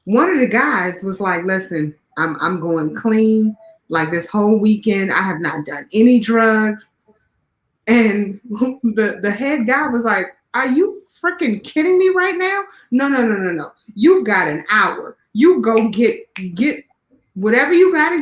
One of the guys was like, "Listen, I'm going clean. Like this whole weekend, I have not done any drugs." And the head guy was like, "Are you freaking kidding me right now? No, no, no, no, no. You got an hour. You go get whatever you got to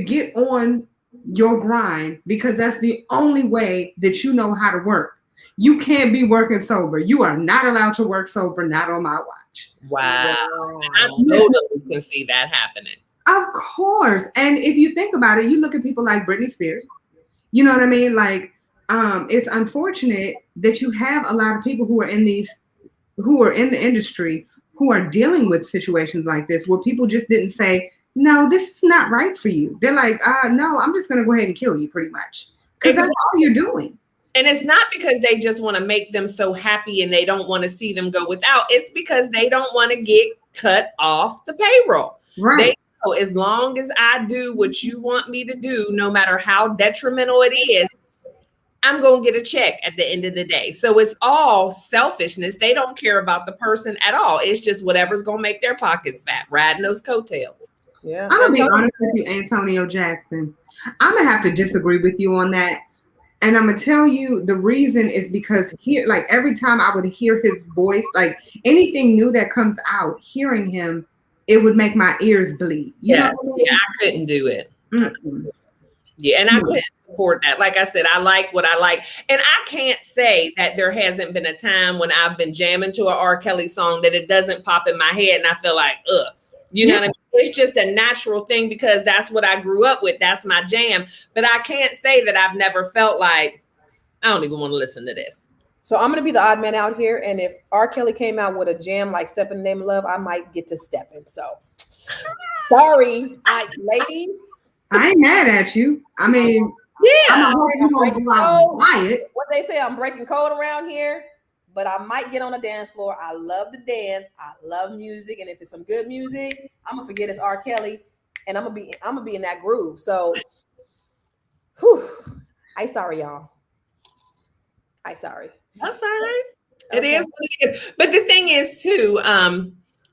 get on your grind because that's the only way that you know how to work. You can't be working sober. You are not allowed to work sober, not on my watch." Wow. I Wow. totally can see that happening. Of course. And if you think about it, you look at people like Britney Spears. You know what I mean? Like, it's unfortunate that you have a lot of people who are in the industry who are dealing with situations like this where people just didn't say, no, this is not right for you. They're like, no, I'm just going to go ahead and kill you pretty much. Because that's all you're doing. And it's not because they just want to make them so happy and they don't want to see them go without. It's because they don't want to get cut off the payroll. Right. They know as long as I do what you want me to do, no matter how detrimental it is, I'm going to get a check at the end of the day. So it's all selfishness. They don't care about the person at all. It's just whatever's going to make their pockets fat, riding those coattails. Yeah. I'm going to be honest with you, Antonio Jackson. I'm going to have to disagree with you on that. And I'm going to tell you the reason is because here, like every time I would hear his voice, like anything new that comes out, hearing him, it would make my ears bleed. You know what I mean? Yeah, I couldn't do it. Mm-mm. Yeah, and I couldn't support that. Like I said, I like what I like. And I can't say that there hasn't been a time when I've been jamming to a R. Kelly song that it doesn't pop in my head and I feel like, ugh. You know what I mean? It's just a natural thing because that's what I grew up with. That's my jam. But I can't say that I've never felt like, I don't even want to listen to this. So I'm going to be the odd man out here. And if R. Kelly came out with a jam like Step in the Name of Love, I might get to stepping. So sorry, ladies. I ain't mad at you. I mean, Yeah. I hope you won't go out and buy it. What they say, I'm breaking code around here, but I might get on the dance floor. I love to dance. I love music. And if it's some good music, I'm going to forget it's R. Kelly and I'm going to be in that groove. So, whew, I sorry, y'all. I sorry. That's all right. It is what it is. But the thing is, too,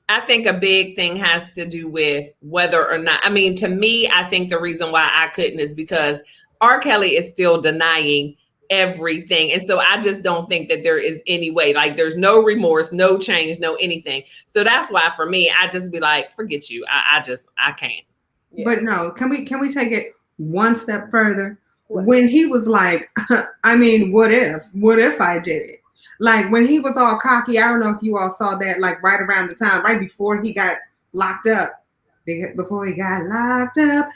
I think a big thing has to do with whether or not, I mean, to me, I think the reason why I couldn't is because R. Kelly is still denying everything. And so I just don't think that there is any way, like there's no remorse, no change, no anything. So that's why for me, I just be like, forget you. I can't. Yeah. But no, can we take it one step further? What? When he was like, I mean, what if I did it? Like when he was all cocky, I don't know if you all saw that, like right around the time, right before he got locked up. Before he got locked up,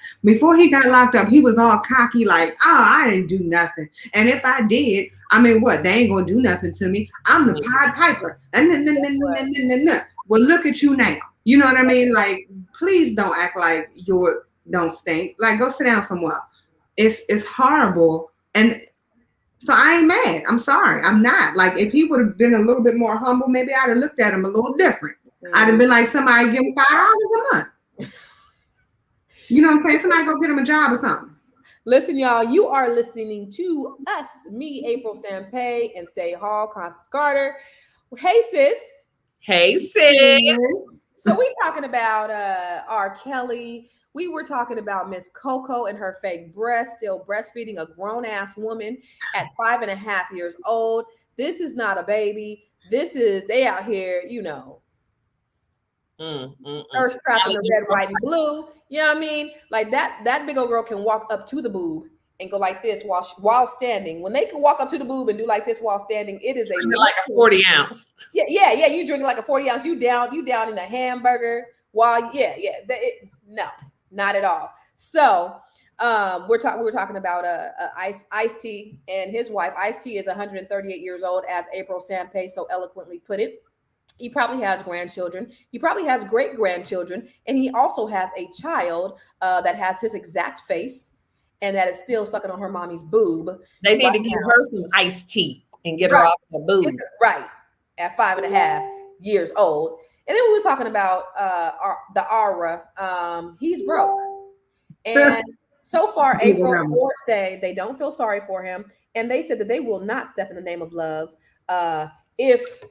he was all cocky, like, oh, I didn't do nothing. And if I did, I mean, what? They ain't gonna do nothing to me. I'm the Pied Piper. And then, well, look at you now. You know what I mean? Like, please don't act like you don't stink. Like, go sit down somewhere. It's horrible. And so I ain't mad. I'm sorry. I'm not. Like, if he would have been a little bit more humble, maybe I'd have looked at him a little different. I'd have been like, somebody give him $5 a month. You know what I'm saying? Somebody go get him a job or something. Listen, y'all, you are listening to us, me, April Sampay, and Stay Hall, Constance Carter. Hey, sis. Hey, sis. So we talking about R. Kelly. We were talking about Miss Coco and her fake breast, still breastfeeding a grown-ass woman at 5.5 years old. This is not a baby. They out here, you know, thirst trapping the red, white, and blue. You know what I mean? Like that big old girl can walk up to the boob and go like this while standing. When they can walk up to the boob and do like this while standing, it is like a 40 ounce. Yeah. You drinking like a 40 ounce. You down in a hamburger while no, not at all. So we were talking about Ice-T and his wife. Ice-T is 138 years old, as April Sampe so eloquently put it. He probably has grandchildren. He probably has great grandchildren, and he also has a child that has his exact face and that is still sucking on her mommy's boob. They need to give her some iced tea and get her off the boob. Right, at 5.5 years old. And then we were talking about the Aura. He's broke, and so far, April and Force say they don't feel sorry for him, and they said that they will not step in the name of love. If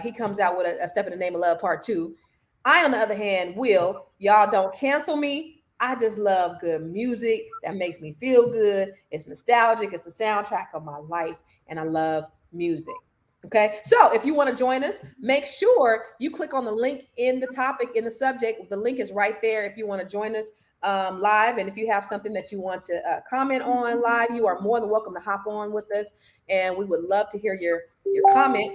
he comes out with a Step in the Name of Love Part 2. I, on the other hand, will. Y'all don't cancel me. I just love good music that makes me feel good. It's nostalgic. It's the soundtrack of my life, and I love music. Okay, so if you want to join us, make sure you click on the link in the topic, in the subject. The link is right there if you want to join us live. And if you have something that you want to comment on live, you are more than welcome to hop on with us, and we would love to hear your comment.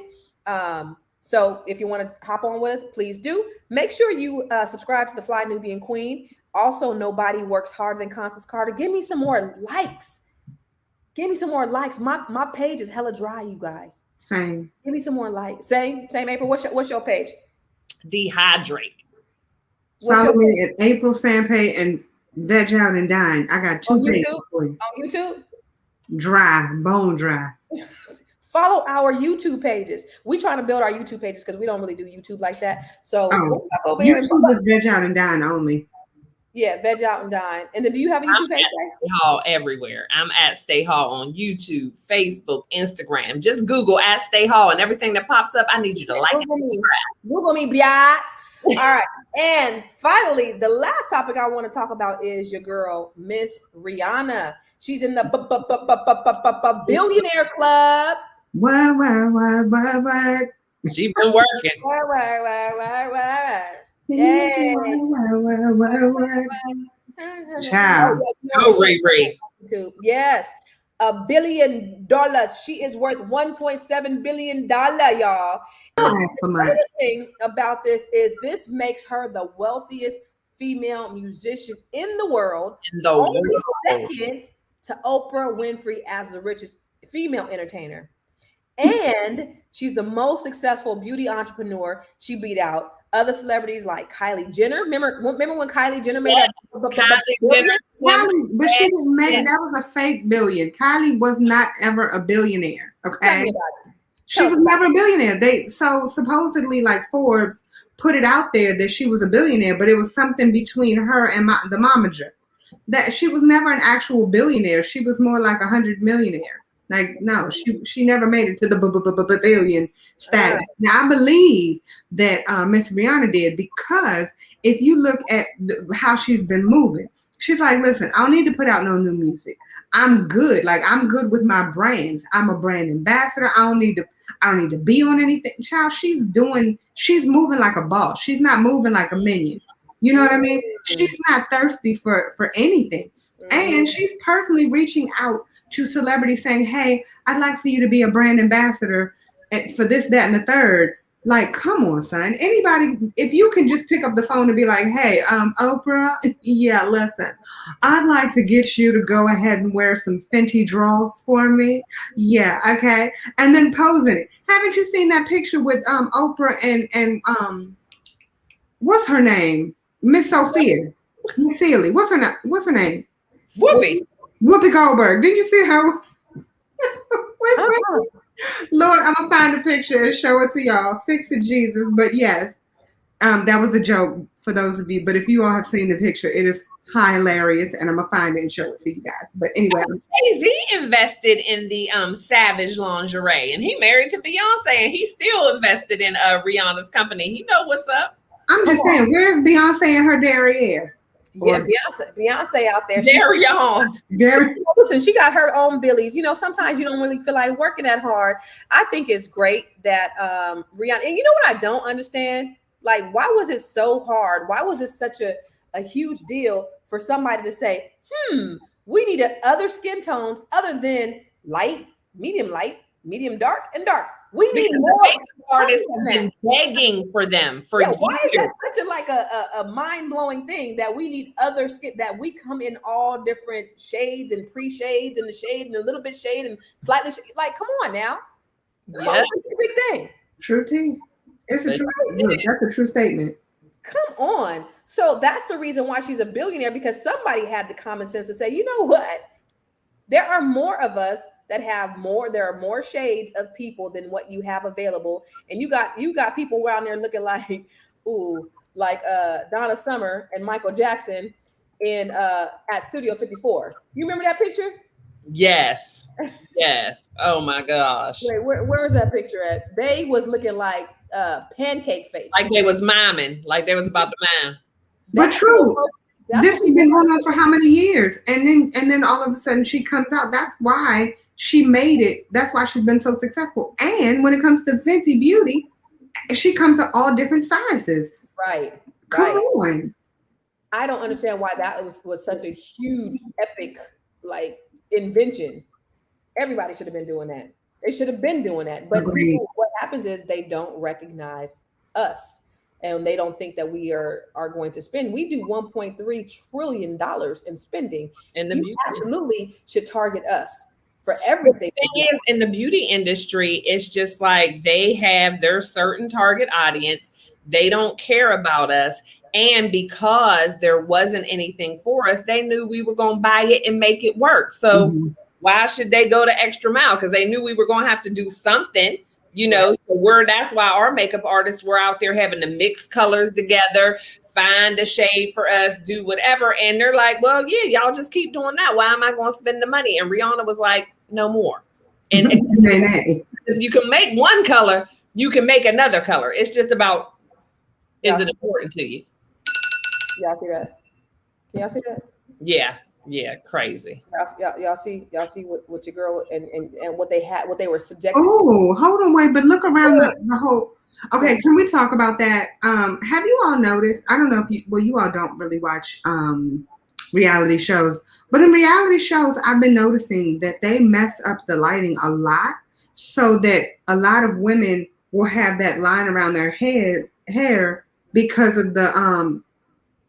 So if you want to hop on with us, please do. Make sure you subscribe to the Fly Nubian Queen. Also, nobody works harder than Constance Carter. Give me some more likes. My page is hella dry, you guys. Same. Give me some more likes. Same, April. What's your page? Dehydrate. Follow me at April Sampe and Veg Out and Dine. I got 2 pages for you. On YouTube? Dry, bone dry. Follow our YouTube pages. We trying to build our YouTube pages because we don't really do YouTube like that. So YouTube is Veg Out and Dine only. Yeah, Veg Out and Dine. And then do you have a YouTube page? Stay Hall everywhere. I'm at Stay Hall on YouTube, Facebook, Instagram. Just Google at Stay Hall, and everything that pops up, I need you to like it. Google me, biatch. All right. And finally, the last topic I want to talk about is your girl, Miss Rihanna. She's in the billionaire club. Work. She been working. Hey. Child. Go, Ray. Yes. $1 billion. She is worth $1.7 billion, y'all. The greatest thing about this is this makes her the wealthiest female musician in the world. Only second to Oprah Winfrey as the richest female entertainer. And she's the most successful beauty entrepreneur. She beat out other celebrities like Kylie Jenner. Remember when Kylie Jenner made that? Kylie, but she didn't make that was a fake billion. Kylie was not ever a billionaire. Okay. She was never a billionaire. So supposedly like Forbes put it out there that she was a billionaire, but it was something between her and the momager. That she was never an actual billionaire. She was more like 100 millionaire. Like, no, she never made it to the billion status. Now, I believe that Miss Rihanna did, because if you look at how she's been moving, she's like, listen, I don't need to put out no new music. I'm good. Like, I'm good with my brands. I'm a brand ambassador. I don't need to be on anything. Child, she's moving like a boss. She's not moving like a minion. You know what I mean? She's not thirsty for anything. And she's personally reaching out to celebrities saying, hey, I'd like for you to be a brand ambassador for this, that, and the third. Like, come on, son. Anybody, if you can just pick up the phone and be like, hey, Oprah, yeah, listen, I'd like to get you to go ahead and wear some Fenty draws for me. Yeah, okay. And then pose in it. Haven't you seen that picture with Oprah and what's her name? Miss Sophia. Miss Sealy. What's her name? Whoopi Goldberg. Didn't you see her? Wait. Lord, I'm gonna find a picture and show it to y'all. Fix it, Jesus. But yes, that was a joke for those of you. But if you all have seen the picture, it is hilarious, and I'm gonna find it and show it to you guys. But anyway, Jay-Z invested in the Savage lingerie, and he married to Beyonce, and he still invested in Rihanna's company. He know what's up. I'm just saying, where's Beyonce and her derriere? Yeah, Beyonce out there. Derriere. Listen, she got her own billies. You know, sometimes you don't really feel like working that hard. I think it's great that Rihanna, and you know what I don't understand? Like, why was it so hard? Why was it such a huge deal for somebody to say, We need other skin tones other than light, medium dark, and dark. We need Because more. the makeup artists have been begging for them for Yeah, why is years. that such a mind-blowing thing that we need other skin, that we come in all different shades and pre-shades and the shade and a little bit shade and slightly shade. Like, come on now. Yes. It's a big thing. True tea. It's a But true look, that's a true statement. Come on. So that's the reason why she's a billionaire, because somebody had the common sense to say, you know what? There are more of us that have more. There are more shades of people than what you have available, and you got people around there looking like, ooh, like Donna Summer and Michael Jackson in at Studio 54. You remember that picture? Yes. Yes. Oh my gosh. Wait, where is that picture at? They was looking like pancake face. Like they was miming, like they was about to mime. But That's true. what- This has been going on for how many years? And then all of a sudden she comes out. That's why she made it. That's why she's been so successful. And when it comes to Fenty Beauty, she comes in all different sizes. Right. Come on. I don't understand why that was such a huge, epic, like, invention. Everybody should have been doing that. They should have been doing that. But people, what happens is they don't recognize us, and they don't think that we are going to spend. We do $1.3 trillion in spending. And the beauty absolutely should target us for everything. The thing is, in the beauty industry, it's just like they have their certain target audience. They don't care about us. And because there wasn't anything for us, they knew we were going to buy it and make it work. So why should they go the extra mile? Because they knew we were going to have to do something, you know. So that's why our makeup artists were out there having to mix colors together, find a shade for us, do whatever. And they're like, well, yeah, y'all just keep doing that. Why am I going to spend the money? And Rihanna was like, no more. And if you can make one color, you can make another color. It's just about, is it important to you? Y'all see that? Can y'all see that? Yeah, crazy. Y'all see what your girl and what they were subjected to. Oh, hold on, wait, but look around the whole. Okay, can we talk about that? Have you all noticed? I don't know if you all don't really watch reality shows, but in reality shows, I've been noticing that they mess up the lighting a lot, so that a lot of women will have that line around their hair because of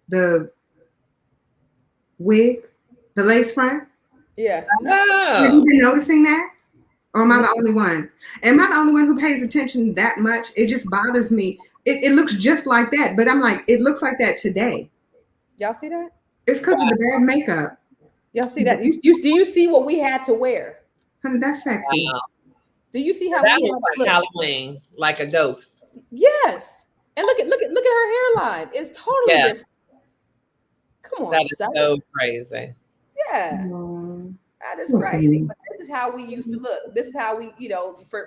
the wig, the lace front. Yeah. Have you been noticing that? Or am I the only one? Am I the only one who pays attention that much? It just bothers me. It looks just like that, but I'm like, it looks like that today. Y'all see that? It's because of the bad makeup. Y'all see that? Do you see what we had to wear? Honey, that's sexy. Wow. Do you see how that we was had like Halloween, like a ghost? Yes. And look at her hairline. It's totally different. Come on, that is so crazy. Yeah. That is crazy. But this is how we used to look. This is how we,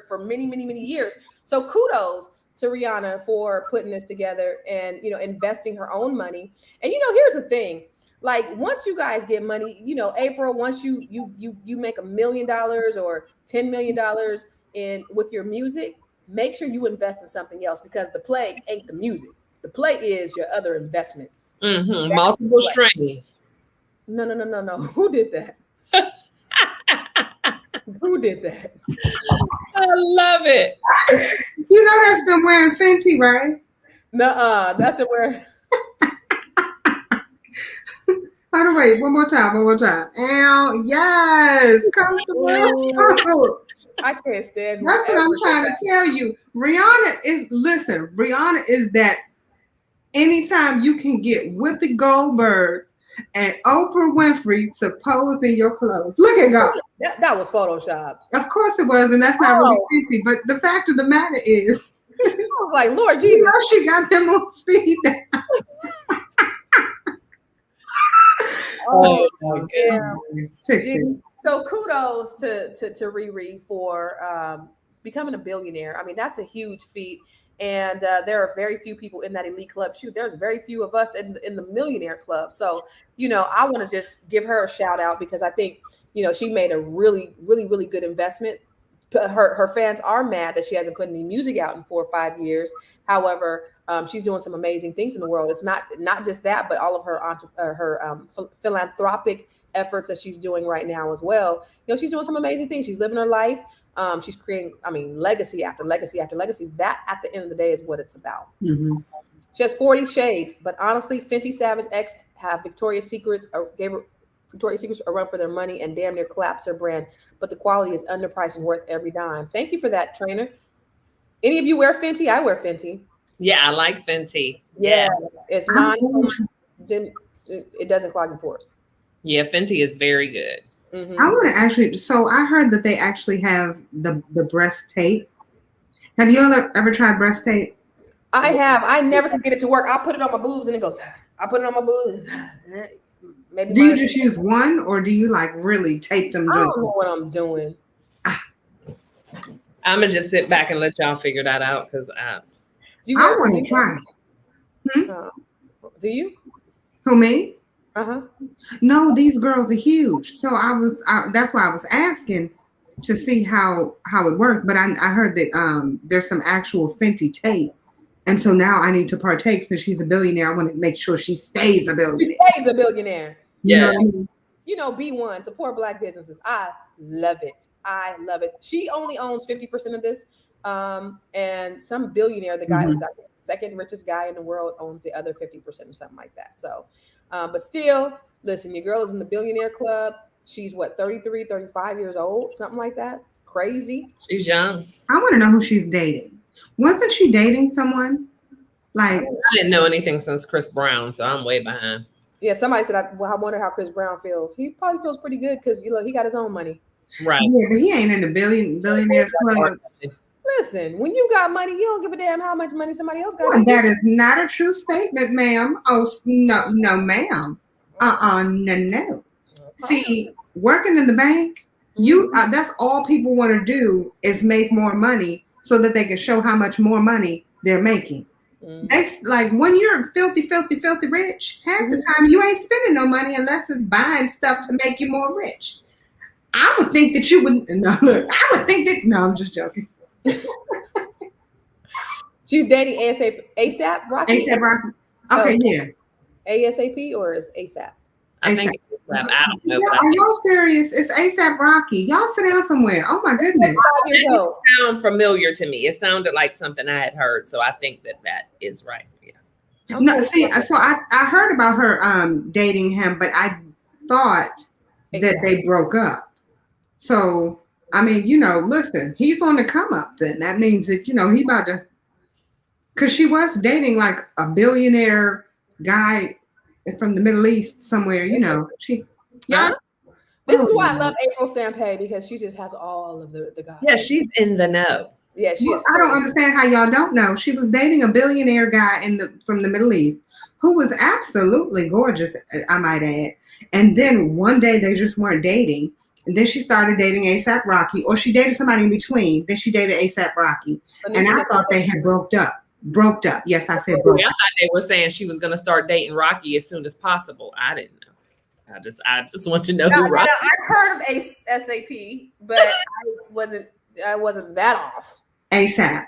for many, many, many years. So kudos to Rihanna for putting this together and, investing her own money. And, here's the thing. Like, once you guys get money, April, once you make $1 million or $10 million with your music, make sure you invest in something else, because the play ain't the music. The play is your other investments. Multiple streams. No. Who did that? Who did that? I love it. You know that's them wearing Fenty, right? Nuh-uh. That's it where. Hold on, wait. One more time. Ow, yes. Comfortable. I can't stand. That's what I'm trying to tell you. Rihanna is that anytime you can get Whoopi Goldberg and Oprah Winfrey to pose in your clothes. Look at God. That was photoshopped. Of course it was, and that's not really fancy. But the fact of the matter is, I was like, Lord Jesus, she got them on speed dial. Oh, yeah. So kudos to Riri for becoming a billionaire. I mean, that's a huge feat. And there are very few people in that elite club. Shoot, there's very few of us in the millionaire club. So, I want to just give her a shout out, because I think, she made a really, really, really good investment her fans are mad that she hasn't put any music out in 4 or 5 years. However, she's doing some amazing things in the world. It's not just that, but all of her philanthropic efforts that she's doing right now as well. She's doing some amazing things. She's living her life. She's creating, legacy after legacy after legacy. That at the end of the day is what it's about. Mm-hmm. She has 40 shades, but honestly, Fenty Savage X have Victoria's Secrets a run for their money and damn near collapsed her brand. But the quality is underpriced and worth every dime. Thank you for that, trainer. Any of you wear Fenty? I wear Fenty. Yeah, I like Fenty. Yeah. It's it doesn't clog your pores. Yeah, Fenty is very good. Mm-hmm. I want to actually, so I heard that they actually have the breast tape. Have you ever tried breast tape? I have. I never could get it to work. I'll put it on my boobs and it goes, I put it on my boobs. Maybe do you just use one, or do you like really tape them? I don't know what I'm doing. I'm going to just sit back and let y'all figure that out because I want to try. Do you? Who, me? Uh-huh. No, these girls are huge. So that's why I was asking to see how it worked. But I heard that there's some actual Fenty tape. And so now I need to partake since she's a billionaire. I want to make sure she stays a billionaire. She stays a billionaire. Yeah. B1, support Black businesses. I love it. I love it. She only owns 50% of this. And some billionaire, the guy, the second richest guy in the world, owns the other 50% or something like that. So, but still, listen, your girl is in the billionaire club. She's 33, 35 years old, something like that. Crazy. She's young. I want to know who she's dating. Wasn't she dating someone? Like, I didn't know anything since Chris Brown, so I'm way behind. Yeah, somebody said, I wonder how Chris Brown feels. He probably feels pretty good because he got his own money. Right. Yeah, but he ain't in the billionaires club. Listen, when you got money, you don't give a damn how much money somebody else got. Well, that is not a true statement, ma'am. Oh, no, ma'am. No. See, working in the bank, that's all people want to do is make more money so that they can show how much more money they're making. They like when you're filthy rich, half the time you ain't spending no money unless it's buying stuff to make you more rich. I would think that you would. No, look, I would think that. No, I'm just joking. She's dating ASAP Rocky. ASAP Rocky. Okay, yeah. ASAP or is ASAP? I think it's ASAP. I don't know. Are y'all serious? It's ASAP Rocky. Y'all sit down somewhere. Oh my goodness. It sounds familiar to me. It sounded like something I had heard, so I think that is right. Yeah. Okay. No, see, so I heard about her dating him, but I thought that they broke up. So I mean, listen, he's on the come up. Then that means that he about to, because she was dating like a billionaire guy from the Middle East somewhere, She, yeah. This is why I love April Sampay, because she just has all of the guys. Yeah, she's in the know. Yeah, she is. I don't understand how y'all don't know. She was dating a billionaire guy from the Middle East who was absolutely gorgeous, I might add. And then one day they just weren't dating. And then she started dating ASAP Rocky, or she dated somebody in between. Then she dated ASAP Rocky. And I thought they had broke up. Yes, I said broke up. I thought they were saying she was going to start dating Rocky as soon as possible. I didn't know. I just want to know who Rocky. I've heard of SAP, but I wasn't that off. ASAP.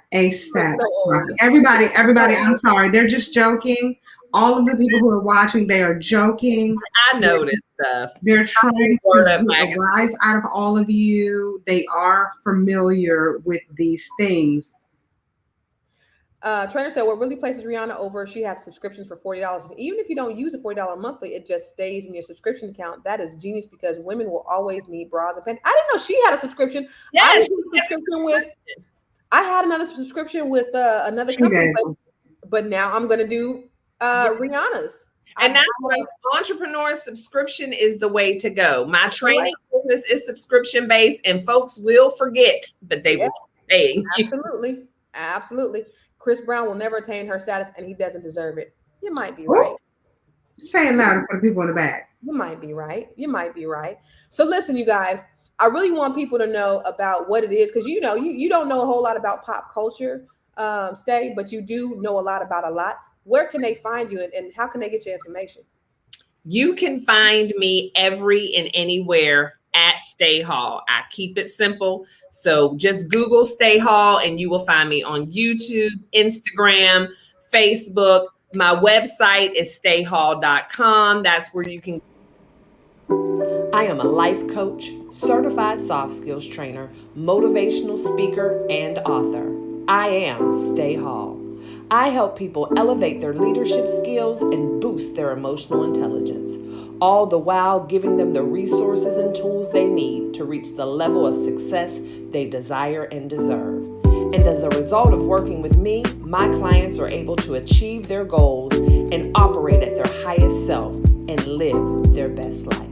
Rocky. Everybody, I'm sorry. They're just joking. All of the people who are watching, they are joking. I know this stuff. They're trying to get a rise out of all of you. They are familiar with these things. Trainer said, what really places Rihanna over, she has subscriptions for $40. And even if you don't use a $40 monthly, it just stays in your subscription account. That is genius, because women will always need bras and pants. I didn't know she had a subscription. Yes, I had another subscription with another company, but now I'm going to do Rihanna's. And that's why entrepreneur subscription is the way to go. My training business is subscription based, and folks will forget, but they will be paying. Absolutely. Chris Brown will never attain her status, and he doesn't deserve it. You might be right. Say it louder for the people in the back. You might be right. So listen, you guys, I really want people to know about what it is, because you don't know a whole lot about pop culture, but you do know a lot about a lot. Where can they find you, and how can they get your information? You can find me every and anywhere at Stay Hall. I keep it simple. So just Google Stay Hall and you will find me on YouTube, Instagram, Facebook. My website is stayhall.com. That's where you can. I am a life coach, certified soft skills trainer, motivational speaker, and author. I am Stay Hall. I help people elevate their leadership skills and boost their emotional intelligence, all the while giving them the resources and tools they need to reach the level of success they desire and deserve. And as a result of working with me, my clients are able to achieve their goals and operate at their highest self and live their best life.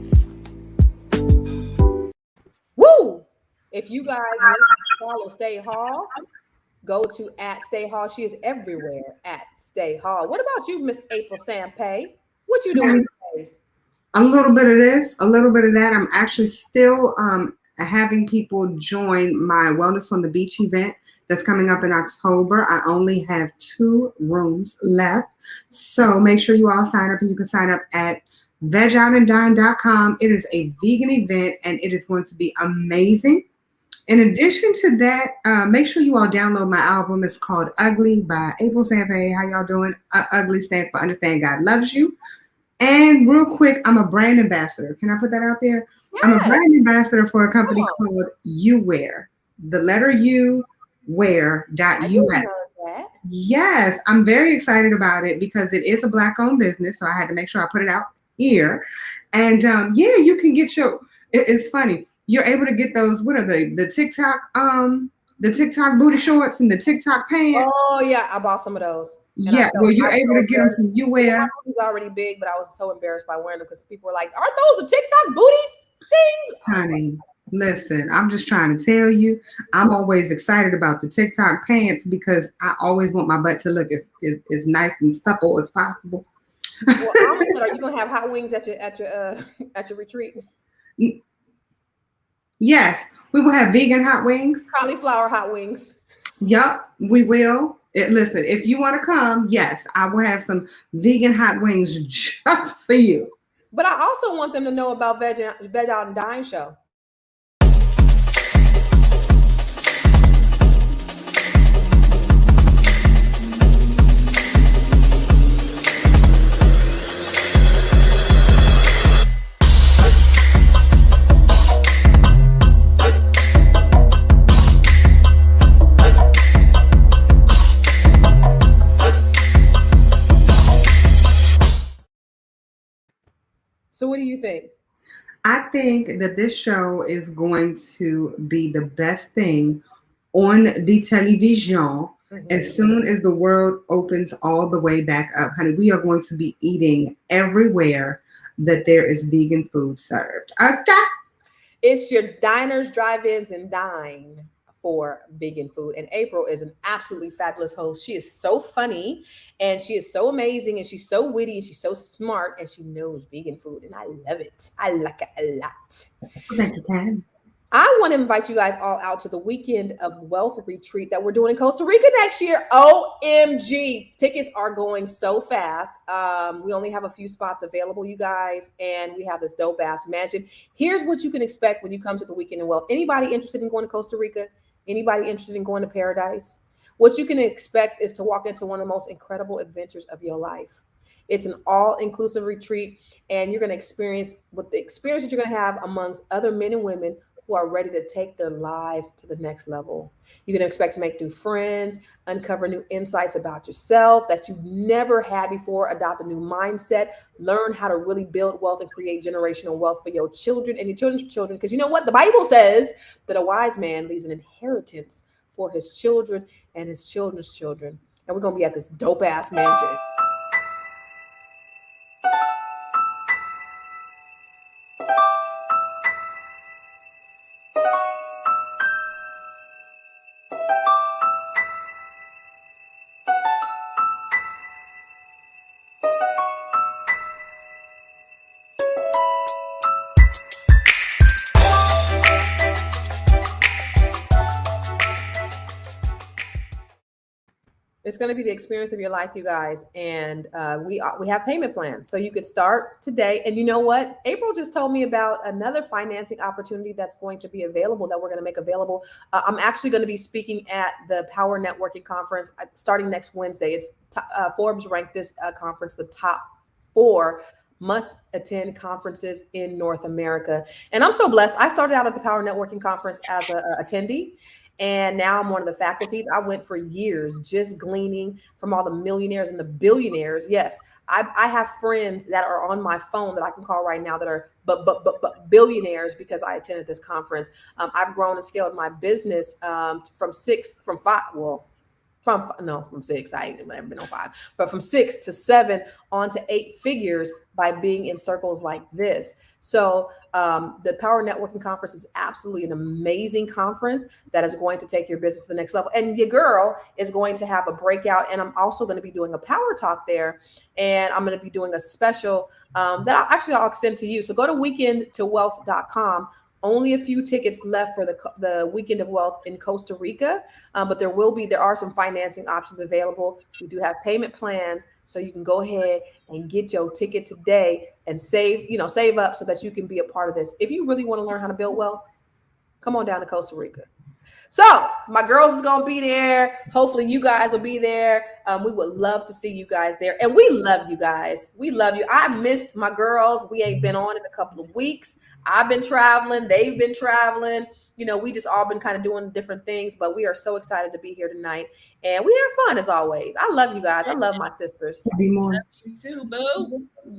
Woo! If you guys want to follow Stay Hall, go to at Stay Hall. She is everywhere at Stay Hall. What about you, Miss April Sampay? What you doing these days? A little bit of this, a little bit of that. I'm actually still having people join my Wellness on the Beach event that's coming up in October. I only have 2 rooms left. So make sure you all sign up, and you can sign up at vegoutanddine.com. It is a vegan event and it is going to be amazing. In addition to that, make sure you all download my album. It's called Ugly by April Sampay. How y'all doing? Ugly stands for Understand God Loves You. And real quick, I'm a brand ambassador. Can I put that out there? Yes. I'm a brand ambassador for a company called You Wear. The letter U, wear.us. Yes, I'm very excited about it because it is a Black-owned business. So I had to make sure I put it out here. And yeah, you can get your, it's funny. You're able to get those, what are they? The TikTok booty shorts and the TikTok pants. Oh yeah, I bought some of those. Yeah, well, you're able to get them from You Wear. It was already big, but I was so embarrassed by wearing them because people were like, "Aren't those the TikTok booty things?" Honey, listen, I'm just trying to tell you, I'm always excited about the TikTok pants because I always want my butt to look as nice and supple as possible. Well, Alma said, "Are you gonna have hot wings at your retreat?" Yes, we will have vegan hot wings. Cauliflower hot wings. Yup, we will. Listen, if you want to come, yes, I will have some vegan hot wings just for you. But I also want them to know about Veg Out and Dine show. So what do you think? I think that this show is going to be the best thing on the television as soon as the world opens all the way back up. Honey, we are going to be eating everywhere that there is vegan food served. Okay. It's your diners, drive-ins, and dine for vegan food. And April is an absolutely fabulous host. She is so funny and she is so amazing and she's so witty and she's so smart and she knows vegan food and I love it. I like it a lot. Thank you, Ken. I want to invite you guys all out to the Weekend of Wealth retreat that we're doing in Costa Rica next year. OMG. Tickets are going so fast. We only have a few spots available, you guys, and we have this dope ass mansion. Here's what you can expect when you come to the Weekend of Wealth. Anybody interested in going to Costa Rica? Anybody interested in going to paradise? What you can expect is to walk into one of the most incredible adventures of your life. It's an all-inclusive retreat, and you're going to experience what the experience that you're going to have amongst other men and women who are ready to take their lives to the next level. You're going to expect to make new friends, uncover new insights about yourself that you've never had before, adopt a new mindset, learn how to really build wealth and create generational wealth for your children and your children's children. Because you know what? The Bible says that a wise man leaves an inheritance for his children and his children's children. And we're going to be at this dope ass mansion. It's going to be the experience of your life, you guys. And we have payment plans. So you could start today. And you know what? April just told me about another financing opportunity that's going to be available, that we're going to make available. I'm actually going to be speaking at the Power Networking Conference starting next Wednesday. It's Forbes ranked this conference the top 4 must attend conferences in North America. And I'm so blessed. I started out at the Power Networking Conference as an attendee. And now I'm one of the faculties. I went for years just gleaning from all the millionaires and the billionaires. Yes, I have friends that are on my phone that I can call right now that are but billionaires because I attended this conference. I've grown and scaled my business from 6. I ain't never been on 5, but from 6 to 7 on to 8 figures by being in circles like this. So the Power Networking Conference is absolutely an amazing conference that is going to take your business to the next level. And your girl is going to have a breakout. And I'm also going to be doing a power talk there. And I'm going to be doing a special that I'll extend to you. So go to weekendtowealth.com. Only a few tickets left for the Weekend of Wealth in Costa Rica, but there are some financing options available. We do have payment plans, so you can go ahead and get your ticket today and save up so that you can be a part of this. If you really want to learn how to build wealth, come on down to Costa Rica. So my girls is going to be there. Hopefully you guys will be there. We would love to see you guys there. And we love you guys. We love you. I missed my girls. We ain't been on in a couple of weeks. I've been traveling. They've been traveling. We just all been kind of doing different things, but we are so excited to be here tonight. And we have fun as always. I love you guys. I love my sisters. Be more. You too, boo.